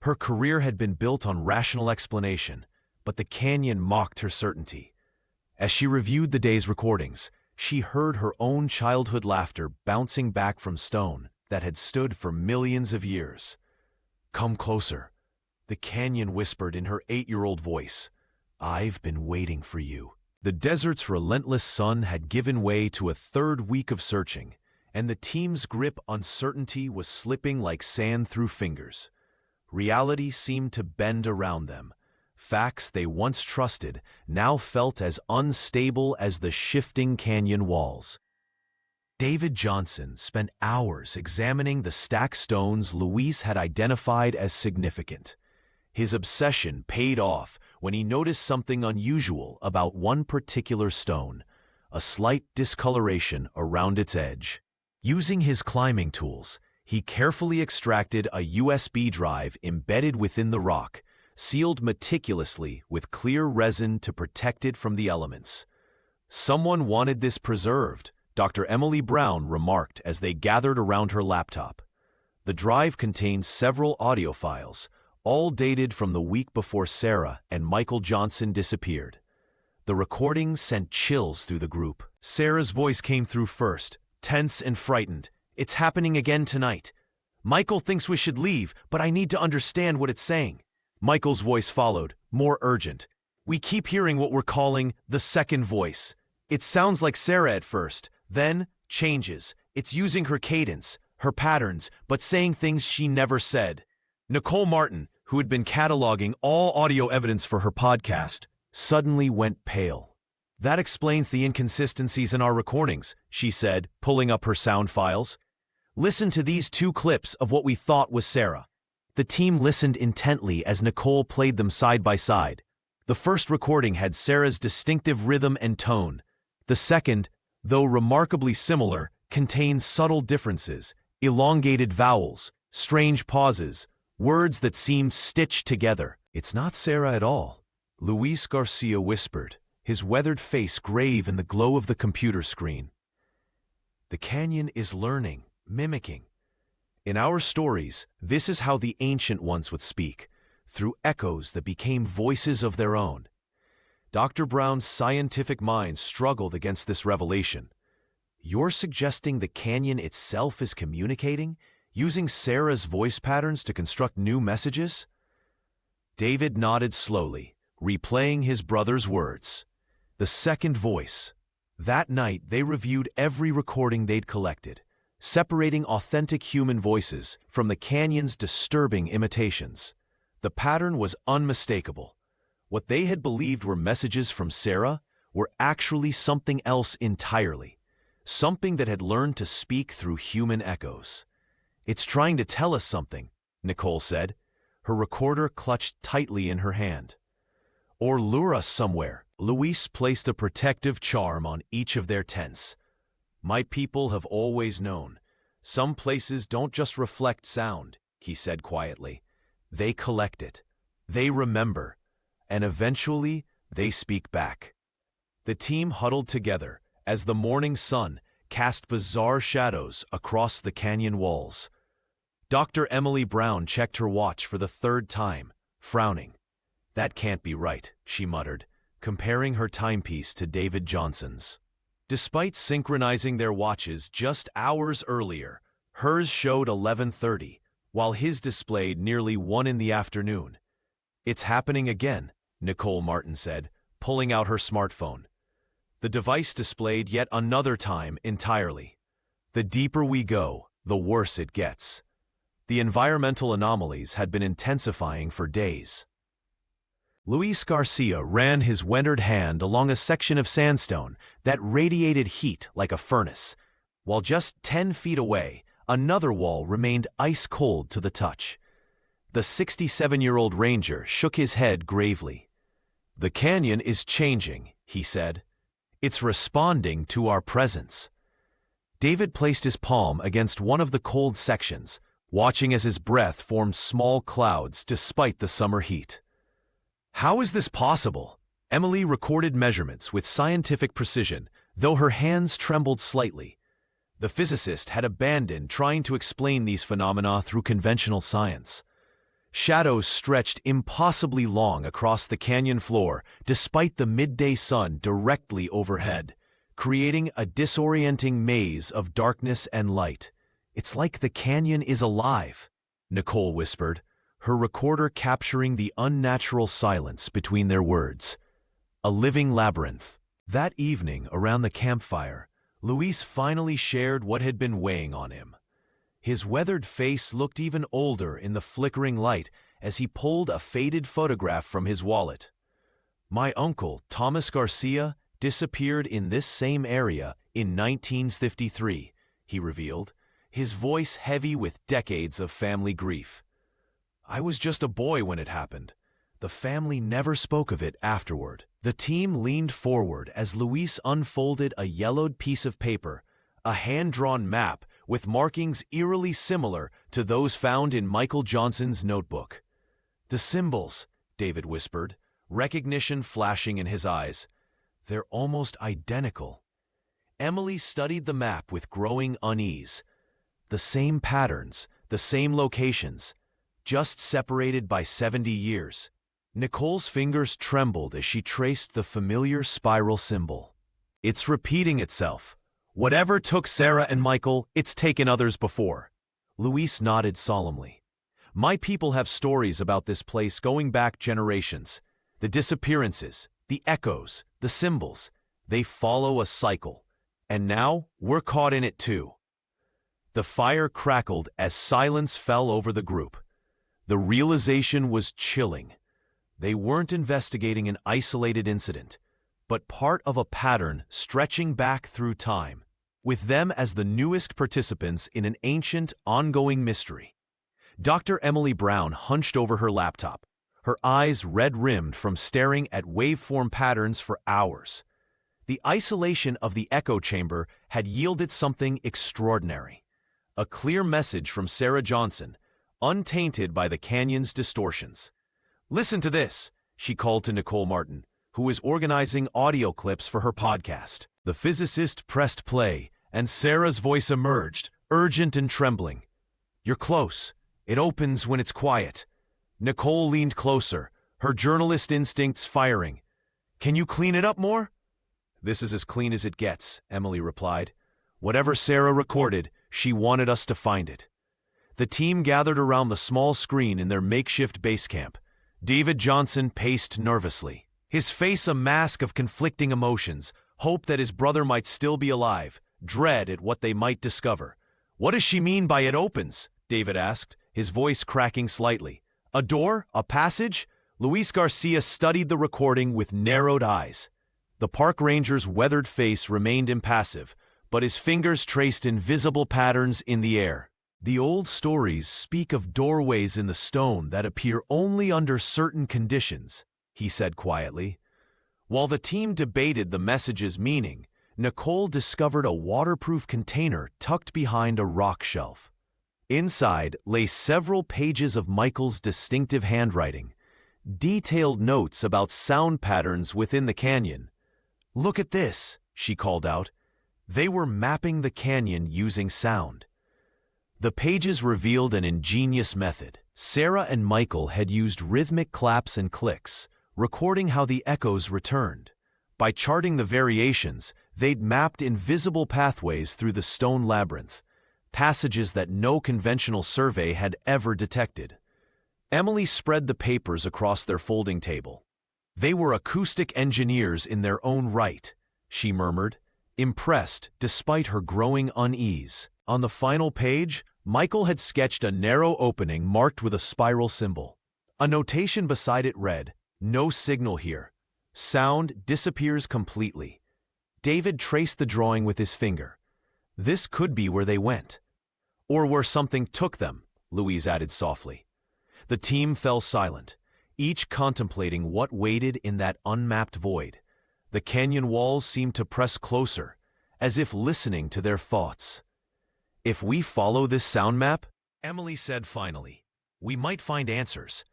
Her career had been built on rational explanation, but the canyon mocked her certainty. As she reviewed the day's recordings, she heard her own childhood laughter bouncing back from stone that had stood for millions of years. "Come closer," the canyon whispered in her 8-year-old voice. "I've been waiting for you." The desert's relentless sun had given way to a third week of searching, and the team's grip on certainty was slipping like sand through fingers. Reality seemed to bend around them. Facts they once trusted now felt as unstable as the shifting canyon walls. David Johnson spent hours examining the stacked stones Luis had identified as significant. His obsession paid off when he noticed something unusual about one particular stone, a slight discoloration around its edge. Using his climbing tools, he carefully extracted a USB drive embedded within the rock, sealed meticulously with clear resin to protect it from the elements. "Someone wanted this preserved," Dr. Emily Brown remarked as they gathered around her laptop. The drive contained several audio files, all dated from the week before Sarah and Michael Johnson disappeared. The recordings sent chills through the group. Sarah's voice came through first, tense and frightened. "It's happening again tonight. Michael thinks we should leave, but I need to understand what it's saying." Michael's voice followed, more urgent. "We keep hearing what we're calling the second voice. It sounds like Sarah at first, then changes. It's using her cadence, her patterns, but saying things she never said." Nicole Martin, who had been cataloging all audio evidence for her podcast, suddenly went pale. "That explains the inconsistencies in our recordings," she said, pulling up her sound files. "Listen to these 2 clips of what we thought was Sarah." The team listened intently as Nicole played them side by side. The first recording had Sarah's distinctive rhythm and tone. The second, though remarkably similar, contained subtle differences, elongated vowels, strange pauses, words that seemed stitched together. "It's not Sarah at all," Luis Garcia whispered, his weathered face grave in the glow of the computer screen. "The canyon is learning, mimicking. In our stories, this is how the ancient ones would speak, through echoes that became voices of their own." Dr. Brown's scientific mind struggled against this revelation. "You're suggesting the canyon itself is communicating, using Sarah's voice patterns to construct new messages?" David nodded slowly, replaying his brother's words. The second voice. That night, they reviewed every recording they'd collected, separating authentic human voices from the canyon's disturbing imitations. The pattern was unmistakable. What they had believed were messages from Sarah were actually something else entirely, something that had learned to speak through human echoes. "It's trying to tell us something," Nicole said. her recorder clutched tightly in her hand. "Or lure us somewhere." Luis placed a protective charm on each of their tents. "My people have always known. Some places don't just reflect sound," he said quietly. "They collect it. They remember. And eventually, they speak back." The team huddled together as the morning sun cast bizarre shadows across the canyon walls. Dr. Emily Brown checked her watch for the third time, frowning. "That can't be right," she muttered, comparing her timepiece to David Johnson's. Despite synchronizing their watches just hours earlier, hers showed 11:30, while his displayed nearly 1 in the afternoon. "It's happening again," Nicole Martin said, pulling out her smartphone. The device displayed yet another time entirely. "The deeper we go, the worse it gets." The environmental anomalies had been intensifying for days. Luis Garcia ran his weathered hand along a section of sandstone that radiated heat like a furnace, while just 10 feet away, another wall remained ice-cold to the touch. The 67-year-old ranger shook his head gravely. "The canyon is changing," he said. "It's responding to our presence." David placed his palm against one of the cold sections, watching as his breath formed small clouds despite the summer heat. "How is this possible?" Emily recorded measurements with scientific precision, though her hands trembled slightly. The physicist had abandoned trying to explain these phenomena through conventional science. Shadows stretched impossibly long across the canyon floor despite the midday sun directly overhead, creating a disorienting maze of darkness and light. "It's like the canyon is alive," Nicole whispered, her recorder capturing the unnatural silence between their words. "A living labyrinth." That evening, around the campfire, Luis finally shared what had been weighing on him. His weathered face looked even older in the flickering light as he pulled a faded photograph from his wallet. "My uncle, Thomas Garcia, disappeared in this same area in 1953, he revealed, his voice heavy with decades of family grief. "I was just a boy when it happened. The family never spoke of it afterward." The team leaned forward as Luis unfolded a yellowed piece of paper, a hand-drawn map with markings eerily similar to those found in Michael Johnson's notebook. "The symbols," David whispered, recognition flashing in his eyes. "They're almost identical." Emily studied the map with growing unease. The same patterns, the same locations, just separated by 70 years. Nicole's fingers trembled as she traced the familiar spiral symbol. "It's repeating itself. Whatever took Sarah and Michael, it's taken others before." Luis nodded solemnly. "My people have stories about this place going back generations. The disappearances, the echoes, the symbols, they follow a cycle. And now we're caught in it too." The fire crackled as silence fell over the group. The realization was chilling. They weren't investigating an isolated incident, but part of a pattern stretching back through time, with them as the newest participants in an ancient, ongoing mystery. Dr. Emily Brown hunched over her laptop, her eyes red-rimmed from staring at waveform patterns for hours. The isolation of the echo chamber had yielded something extraordinary. A clear message from Sarah Johnson, untainted by the canyon's distortions. "Listen to this," she called to Nicole Martin, who was organizing audio clips for her podcast. The physicist pressed play, and Sarah's voice emerged, urgent and trembling. "You're close. It opens when it's quiet." Nicole leaned closer, her journalist instincts firing. "Can you clean it up more?" "This is as clean as it gets," Emily replied. "Whatever Sarah recorded, she wanted us to find it." The team gathered around the small screen in their makeshift base camp. David Johnson paced nervously, his face a mask of conflicting emotions, hope that his brother might still be alive, dread at what they might discover. "What does she mean by it opens?" David asked, his voice cracking slightly. "A door? A passage?" Luis Garcia studied the recording with narrowed eyes. The park ranger's weathered face remained impassive, but his fingers traced invisible patterns in the air. The old stories speak of doorways in the stone that appear only under certain conditions, he said quietly. While the team debated the message's meaning, Nicole discovered a waterproof container tucked behind a rock shelf. Inside lay several pages of Michael's distinctive handwriting, detailed notes about sound patterns within the canyon. "Look at this," she called out. They were mapping the canyon using sound. The pages revealed an ingenious method. Sarah and Michael had used rhythmic claps and clicks, recording how the echoes returned. By charting the variations, they'd mapped invisible pathways through the stone labyrinth, passages that no conventional survey had ever detected. Emily spread the papers across their folding table. "They were acoustic engineers in their own right," she murmured, impressed despite her growing unease. On the final page, Michael had sketched a narrow opening marked with a spiral symbol. A notation beside it read, "No signal here. Sound disappears completely." David traced the drawing with his finger. "This could be where they went. Or where something took them," Louise added softly. The team fell silent, each contemplating what waited in that unmapped void. The canyon walls seemed to press closer, as if listening to their thoughts. "If we follow this sound map," Emily said finally, "we might find answers.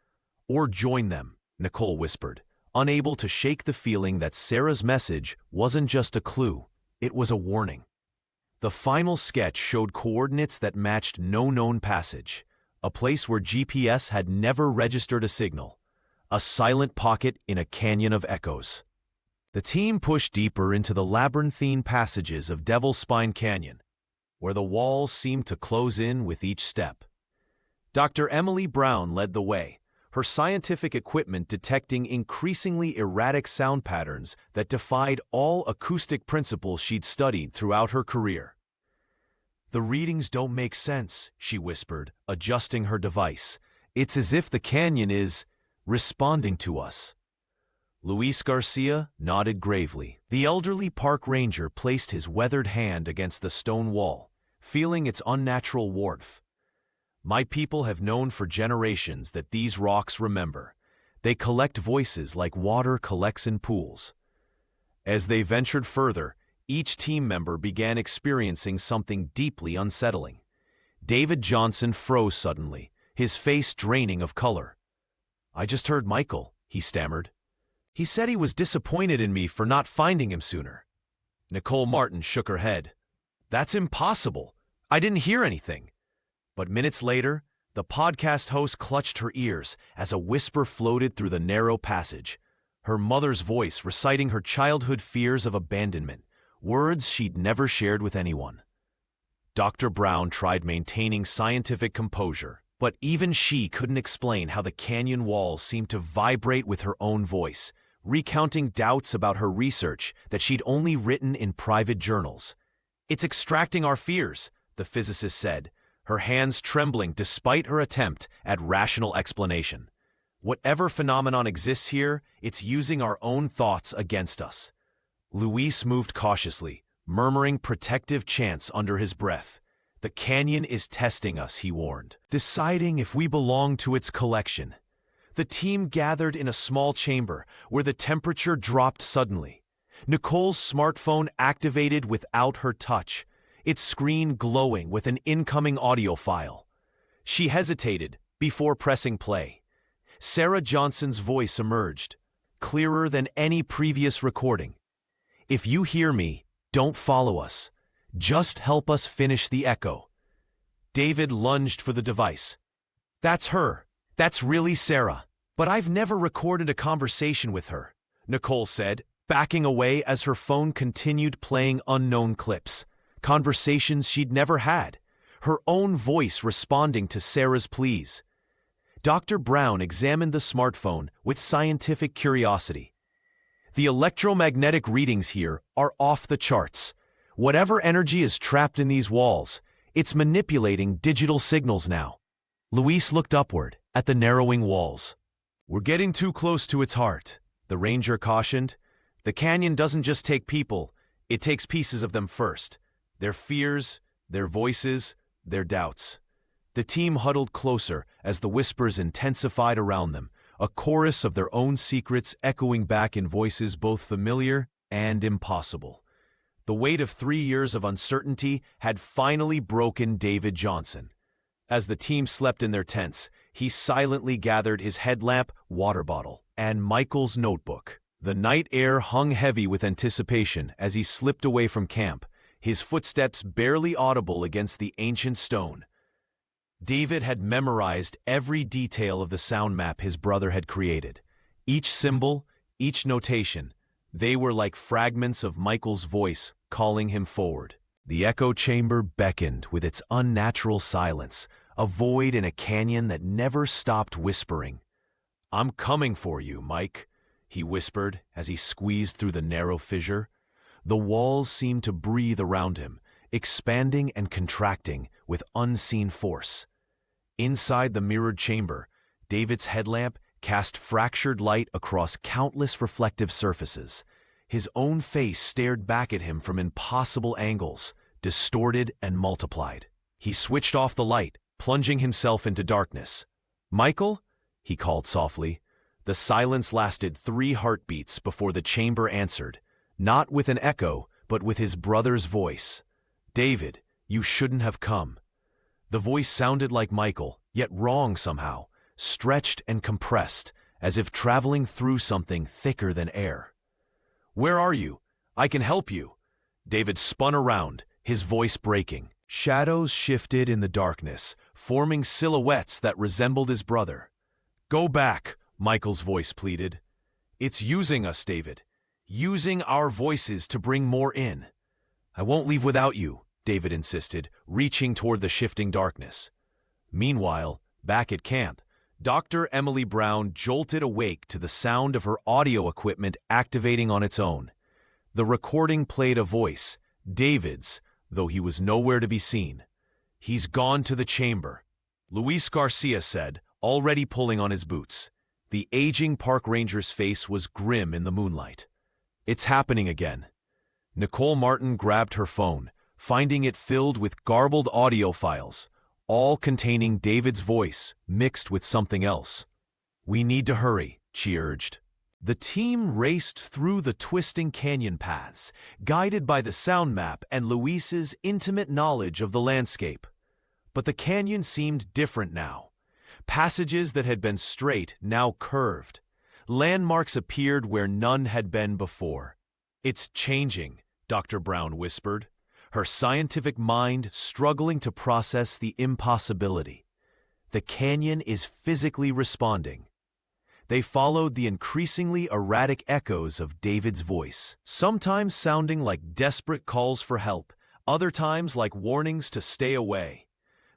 Or join them," Nicole whispered, unable to shake the feeling that Sarah's message wasn't just a clue, it was a warning. The final sketch showed coordinates that matched no known passage, a place where GPS had never registered a signal, a silent pocket in a canyon of echoes. The team pushed deeper into the labyrinthine passages of Devil's Spine Canyon, where the walls seemed to close in with each step. Dr. Emily Brown led the way, her scientific equipment detecting increasingly erratic sound patterns that defied all acoustic principles she'd studied throughout her career. "The readings don't make sense," she whispered, adjusting her device. "It's as if the canyon is responding to us." Luis Garcia nodded gravely. The elderly park ranger placed his weathered hand against the stone wall, feeling its unnatural warmth. "My people have known for generations that these rocks remember. They collect voices like water collects in pools." As they ventured further, each team member began experiencing something deeply unsettling. David Johnson froze suddenly, his face draining of color. "I just heard Michael," he stammered. "He said he was disappointed in me for not finding him sooner." Nicole Martin shook her head. "That's impossible. I didn't hear anything." But minutes later, the podcast host clutched her ears as a whisper floated through the narrow passage. Her mother's voice reciting her childhood fears of abandonment, words she'd never shared with anyone. Dr. Brown tried maintaining scientific composure, but even she couldn't explain how the canyon walls seemed to vibrate with her own voice, recounting doubts about her research that she'd only written in private journals. "It's extracting our fears," the physicist said, her hands trembling despite her attempt at rational explanation. "Whatever phenomenon exists here, it's using our own thoughts against us." Luis moved cautiously, murmuring protective chants under his breath. "The canyon is testing us," he warned, "deciding if we belong to its collection." The team gathered in a small chamber where the temperature dropped suddenly. Nicole's smartphone activated without her touch, its screen glowing with an incoming audio file. She hesitated before pressing play. Sarah Johnson's voice emerged, clearer than any previous recording. "If you hear me, don't follow us. Just help us finish the echo." David lunged for the device. "That's her. That's really Sarah. But I've never recorded a conversation with her," Nicole said, backing away as her phone continued playing unknown clips. Conversations she'd never had, her own voice responding to Sarah's pleas. Dr. Brown examined the smartphone with scientific curiosity. "The electromagnetic readings here are off the charts. Whatever energy is trapped in these walls, it's manipulating digital signals now." Luis looked upward at the narrowing walls. "We're getting too close to its heart," the ranger cautioned. "The canyon doesn't just take people, it takes pieces of them first. Their fears, their voices, their doubts." The team huddled closer as the whispers intensified around them, a chorus of their own secrets echoing back in voices both familiar and impossible. The weight of 3 years of uncertainty had finally broken David Johnson. As the team slept in their tents, he silently gathered his headlamp, water bottle, and Michael's notebook. The night air hung heavy with anticipation as he slipped away from camp, his footsteps barely audible against the ancient stone. David had memorized every detail of the sound map his brother had created. Each symbol, each notation, they were like fragments of Michael's voice calling him forward. The echo chamber beckoned with its unnatural silence, a void in a canyon that never stopped whispering. "I'm coming for you, Mike," he whispered as he squeezed through the narrow fissure. The walls seemed to breathe around him, expanding and contracting with unseen force. Inside the mirrored chamber, David's headlamp cast fractured light across countless reflective surfaces. His own face stared back at him from impossible angles, distorted and multiplied. He switched off the light, plunging himself into darkness. "Michael?" he called softly. The silence lasted 3 heartbeats before the chamber answered, not with an echo, but with his brother's voice. "David, you shouldn't have come." The voice sounded like Michael, yet wrong somehow, stretched and compressed, as if traveling through something thicker than air. "Where are you? I can help you." David spun around, his voice breaking. Shadows shifted in the darkness, forming silhouettes that resembled his brother. "Go back," Michael's voice pleaded. "It's using us, David. Using our voices to bring more in." "I won't leave without you," David insisted, reaching toward the shifting darkness. Meanwhile, back at camp, Dr. Emily Brown jolted awake to the sound of her audio equipment activating on its own. The recording played a voice, David's, though he was nowhere to be seen. "He's gone to the chamber," Luis Garcia said, already pulling on his boots. The aging park ranger's face was grim in the moonlight. "It's happening again." Nicole Martin grabbed her phone, finding it filled with garbled audio files, all containing David's voice mixed with something else. "We need to hurry," she urged. The team raced through the twisting canyon paths, guided by the sound map and Luis's intimate knowledge of the landscape. But the canyon seemed different now. Passages that had been straight now curved. Landmarks appeared where none had been before. "It's changing," Dr. Brown whispered, her scientific mind struggling to process the impossibility. The canyon is physically responding. They followed the increasingly erratic echoes of David's voice, sometimes sounding like desperate calls for help, other times like warnings to stay away.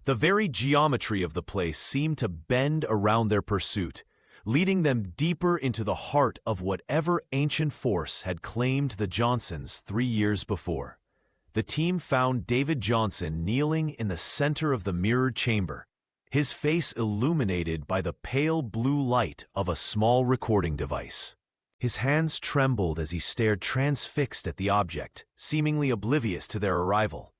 The very geometry of the place seemed to bend around their pursuit, leading them deeper into the heart of whatever ancient force had claimed the Johnsons 3 years before. The team found David Johnson kneeling in the center of the mirrored chamber, his face illuminated by the pale blue light of a small recording device. His hands trembled as he stared transfixed at the object, seemingly oblivious to their arrival.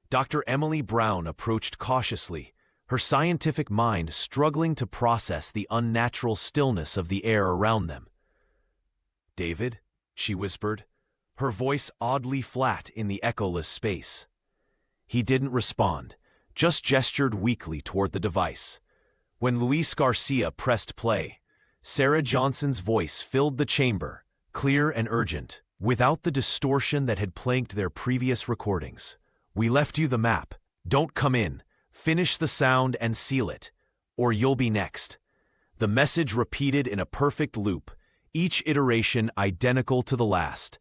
Dr. Emily Brown approached cautiously, her scientific mind struggling to process the unnatural stillness of the air around them. "David?" she whispered, her voice oddly flat in the echoless space. He didn't respond, just gestured weakly toward the device. When Luis Garcia pressed play, Sarah Johnson's voice filled the chamber, clear and urgent, without the distortion that had plagued their previous recordings. "We left you the map. Don't come in. Finish the sound and seal it, or you'll be next." The message repeated in a perfect loop, each iteration identical to the last.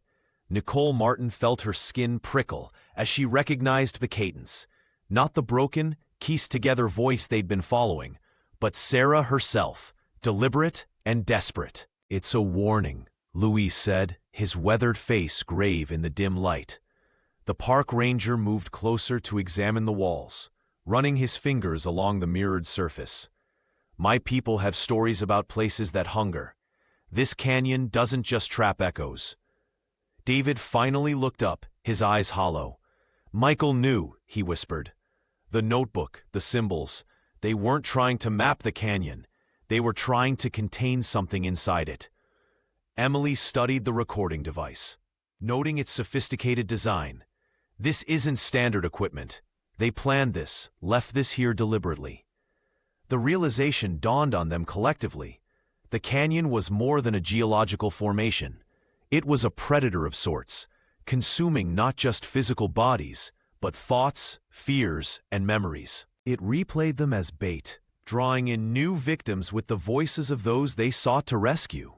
Nicole Martin felt her skin prickle as she recognized the cadence, not the broken, pieced-together voice they'd been following, but Sarah herself, deliberate and desperate. "It's a warning," Luis said, his weathered face grave in the dim light. The park ranger moved closer to examine the walls, running his fingers along the mirrored surface. "My people have stories about places that hunger. This canyon doesn't just trap echoes." David finally looked up, his eyes hollow. "Michael knew," he whispered. "The notebook, the symbols, They weren't trying to map the canyon. They were trying to contain something inside it. Emily studied the recording device, noting its sophisticated design. This isn't standard equipment. They planned this, left this here deliberately. The realization dawned on them collectively. The canyon was more than a geological formation. It was a predator of sorts, consuming not just physical bodies, but thoughts, fears, and memories. It replayed them as bait, drawing in new victims with the voices of those they sought to rescue.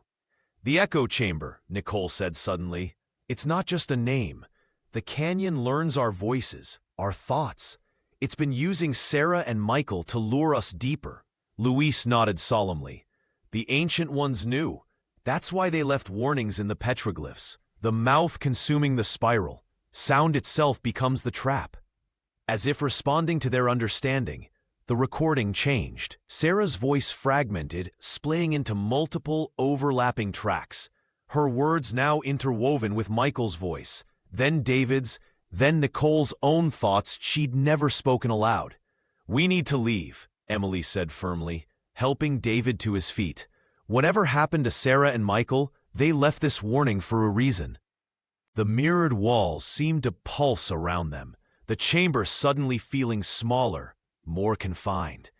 The echo chamber, Nicole said suddenly. It's not just a name. The canyon learns our voices, our thoughts. It's been using Sarah and Michael to lure us deeper. Luis nodded solemnly. The Ancient Ones knew. That's why they left warnings in the petroglyphs. The mouth consuming the spiral. Sound itself becomes the trap. As if responding to their understanding, the recording changed. Sarah's voice fragmented, splitting into multiple, overlapping tracks. Her words now interwoven with Michael's voice, then David's, then Nicole's own thoughts she'd never spoken aloud. "We need to leave," Emily said firmly, helping David to his feet. Whatever happened to Sarah and Michael, they left this warning for a reason. The mirrored walls seemed to pulse around them, the chamber suddenly feeling smaller, more confined.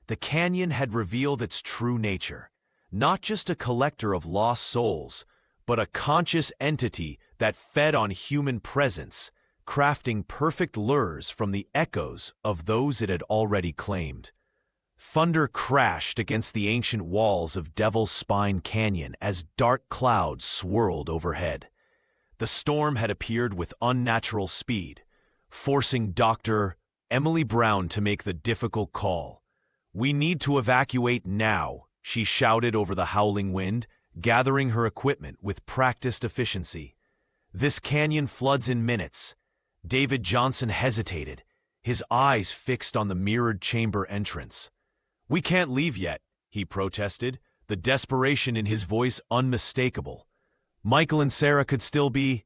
The canyon had revealed its true nature, not just a collector of lost souls, but a conscious entity that fed on human presence, crafting perfect lures from the echoes of those it had already claimed. Thunder crashed against the ancient walls of Devil's Spine Canyon as dark clouds swirled overhead. The storm had appeared with unnatural speed, forcing Dr. Emily Brown to make the difficult call. "We need to evacuate now," she shouted over the howling wind, gathering her equipment with practiced efficiency. "This canyon floods in minutes." David Johnson hesitated, his eyes fixed on the mirrored chamber entrance. "We can't leave yet," he protested, the desperation in his voice unmistakable. "Michael and Sarah could still be—"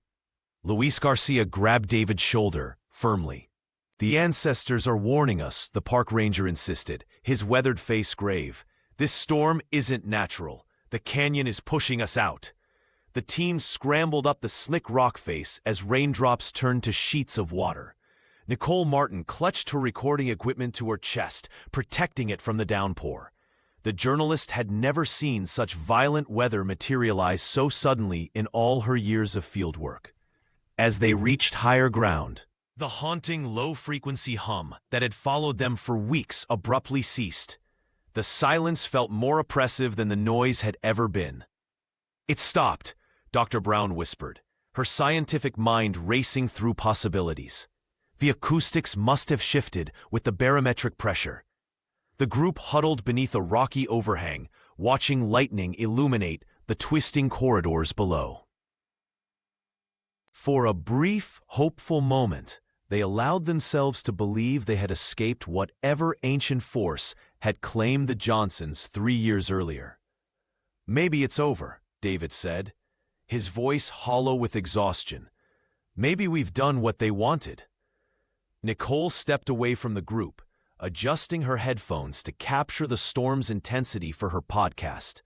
Luis Garcia grabbed David's shoulder firmly. "The ancestors are warning us," the park ranger insisted, his weathered face grave. "This storm isn't natural. The canyon is pushing us out." The team scrambled up the slick rock face as raindrops turned to sheets of water. Nicole Martin clutched her recording equipment to her chest, protecting it from the downpour. The journalist had never seen such violent weather materialize so suddenly in all her years of fieldwork. As they reached higher ground, the haunting low-frequency hum that had followed them for weeks abruptly ceased. The silence felt more oppressive than the noise had ever been. "It stopped," Dr. Brown whispered, her scientific mind racing through possibilities. The acoustics must have shifted with the barometric pressure. The group huddled beneath a rocky overhang, watching lightning illuminate the twisting corridors below. For a brief, hopeful moment, they allowed themselves to believe they had escaped whatever ancient force had claimed the Johnsons 3 years earlier. "Maybe it's over," David said, his voice hollow with exhaustion. "Maybe we've done what they wanted." Nicole stepped away from the group, adjusting her headphones to capture the storm's intensity for her podcast.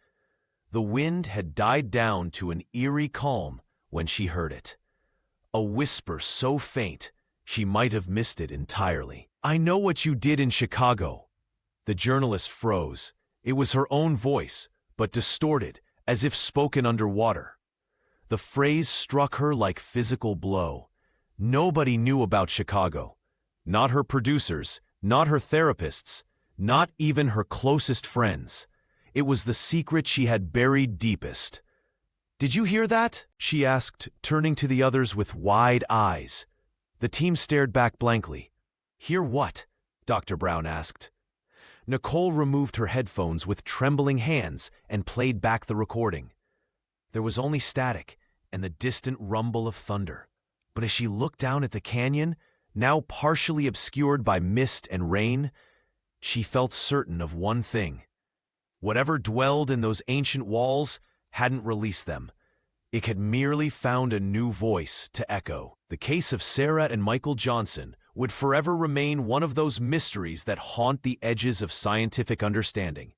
The wind had died down to an eerie calm when she heard it. A whisper so faint, she might have missed it entirely. "I know what you did in Chicago." The journalist froze. It was her own voice, but distorted, as if spoken underwater. The phrase struck her like physical blow. Nobody knew about Chicago. Not her producers, not her therapists, not even her closest friends. It was the secret she had buried deepest. "Did you hear that?" she asked, turning to the others with wide eyes. The team stared back blankly. "Hear what?" Dr. Brown asked. Nicole removed her headphones with trembling hands and played back the recording. There was only static and the distant rumble of thunder. But as she looked down at the canyon, now partially obscured by mist and rain, she felt certain of one thing. Whatever dwelled in those ancient walls hadn't released them. It had merely found a new voice to echo. The case of Sarah and Michael Johnson would forever remain one of those mysteries that haunt the edges of scientific understanding.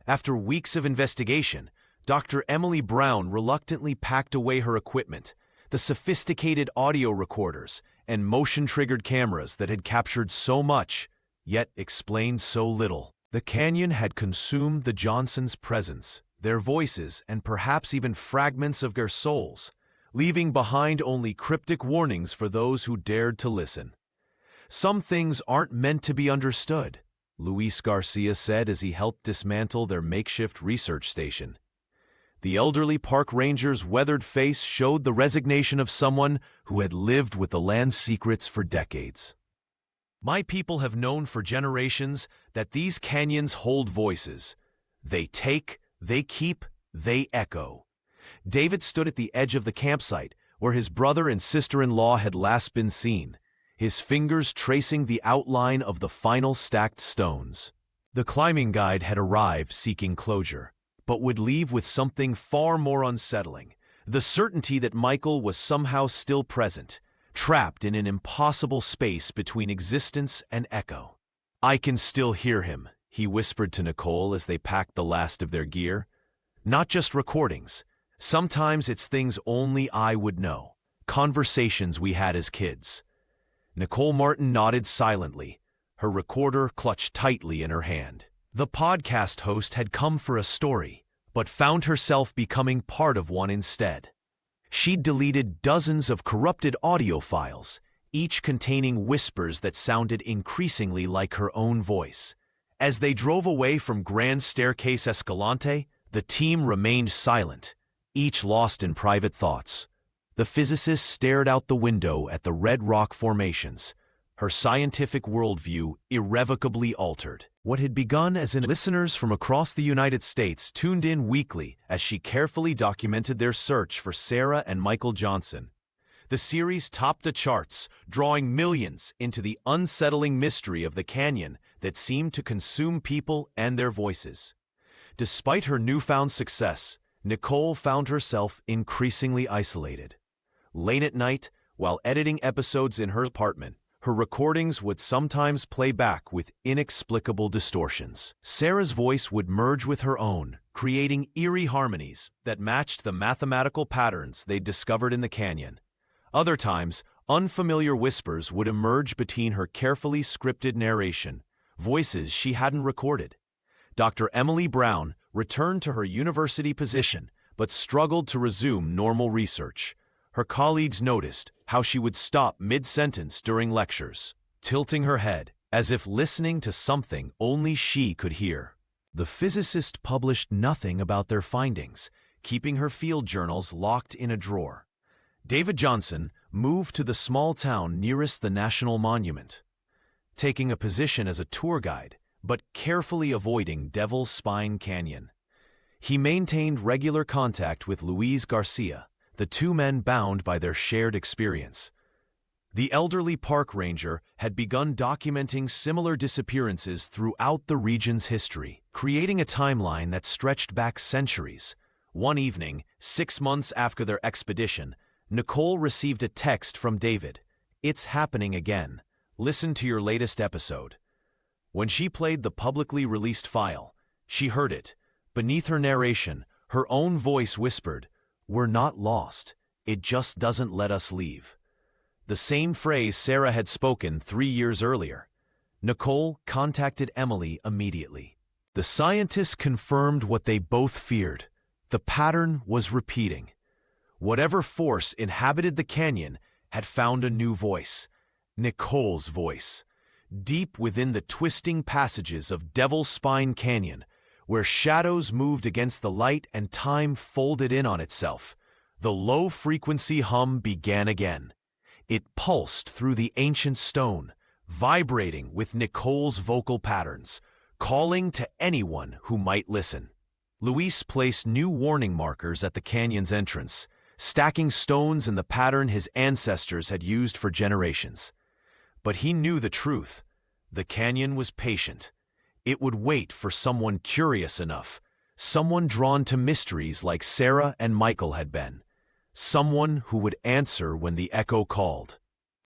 After weeks of investigation, Dr. Emily Brown reluctantly packed away her equipment, the sophisticated audio recorders and motion-triggered cameras that had captured so much, yet explained so little. The canyon had consumed the Johnsons' presence, their voices, and perhaps even fragments of their souls, leaving behind only cryptic warnings for those who dared to listen. "Some things aren't meant to be understood," Luis Garcia said as he helped dismantle their makeshift research station. The elderly park ranger's weathered face showed the resignation of someone who had lived with the land's secrets for decades. "My people have known for generations that these canyons hold voices. They take, they keep, they echo." David stood at the edge of the campsite, where his brother and sister-in-law had last been seen, his fingers tracing the outline of the final stacked stones. The climbing guide had arrived seeking closure, but would leave with something far more unsettling: the certainty that Michael was somehow still present, trapped in an impossible space between existence and echo. "I can still hear him," he whispered to Nicole as they packed the last of their gear. "Not just recordings. Sometimes it's things only I would know, conversations we had as kids." Nicole Martin nodded silently, her recorder clutched tightly in her hand. The podcast host had come for a story, but found herself becoming part of one instead. She'd deleted dozens of corrupted audio files, each containing whispers that sounded increasingly like her own voice. As they drove away from Grand Staircase Escalante, the team remained silent, each lost in private thoughts. The physicist stared out the window at the red rock formations, her scientific worldview irrevocably altered. What had begun as listeners from across the United States tuned in weekly as she carefully documented their search for Sarah and Michael Johnson. The series topped the charts, drawing millions into the unsettling mystery of the canyon that seemed to consume people and their voices. Despite her newfound success, Nicole found herself increasingly isolated. Late at night, while editing episodes in her apartment, her recordings would sometimes play back with inexplicable distortions. Sarah's voice would merge with her own, creating eerie harmonies that matched the mathematical patterns they'd discovered in the canyon. Other times, unfamiliar whispers would emerge between her carefully scripted narration, voices she hadn't recorded. Dr. Emily Brown returned to her university position, but struggled to resume normal research. Her colleagues noticed how she would stop mid-sentence during lectures, tilting her head, as if listening to something only she could hear. The physicist published nothing about their findings, keeping her field journals locked in a drawer. David Johnson moved to the small town nearest the National Monument, taking a position as a tour guide, but carefully avoiding Devil's Spine Canyon. He maintained regular contact with Luis Garcia, the two men bound by their shared experience. The elderly park ranger had begun documenting similar disappearances throughout the region's history, creating a timeline that stretched back centuries. One evening, 6 months after their expedition, Nicole received a text from David. "It's happening again. Listen to your latest episode." When she played the publicly released file, she heard it. Beneath her narration, her own voice whispered, "We're not lost. It just doesn't let us leave." The same phrase Sarah had spoken 3 years earlier. Nicole contacted Emily immediately. The scientists confirmed what they both feared. The pattern was repeating. Whatever force inhabited the canyon had found a new voice. Nicole's voice. Deep within the twisting passages of Devil's Spine Canyon, where shadows moved against the light and time folded in on itself, the low-frequency hum began again. It pulsed through the ancient stone, vibrating with Nicole's vocal patterns, calling to anyone who might listen. Luis placed new warning markers at the canyon's entrance, stacking stones in the pattern his ancestors had used for generations. But he knew the truth. The canyon was patient. It would wait for someone curious enough, someone drawn to mysteries like Sarah and Michael had been, someone who would answer when the echo called.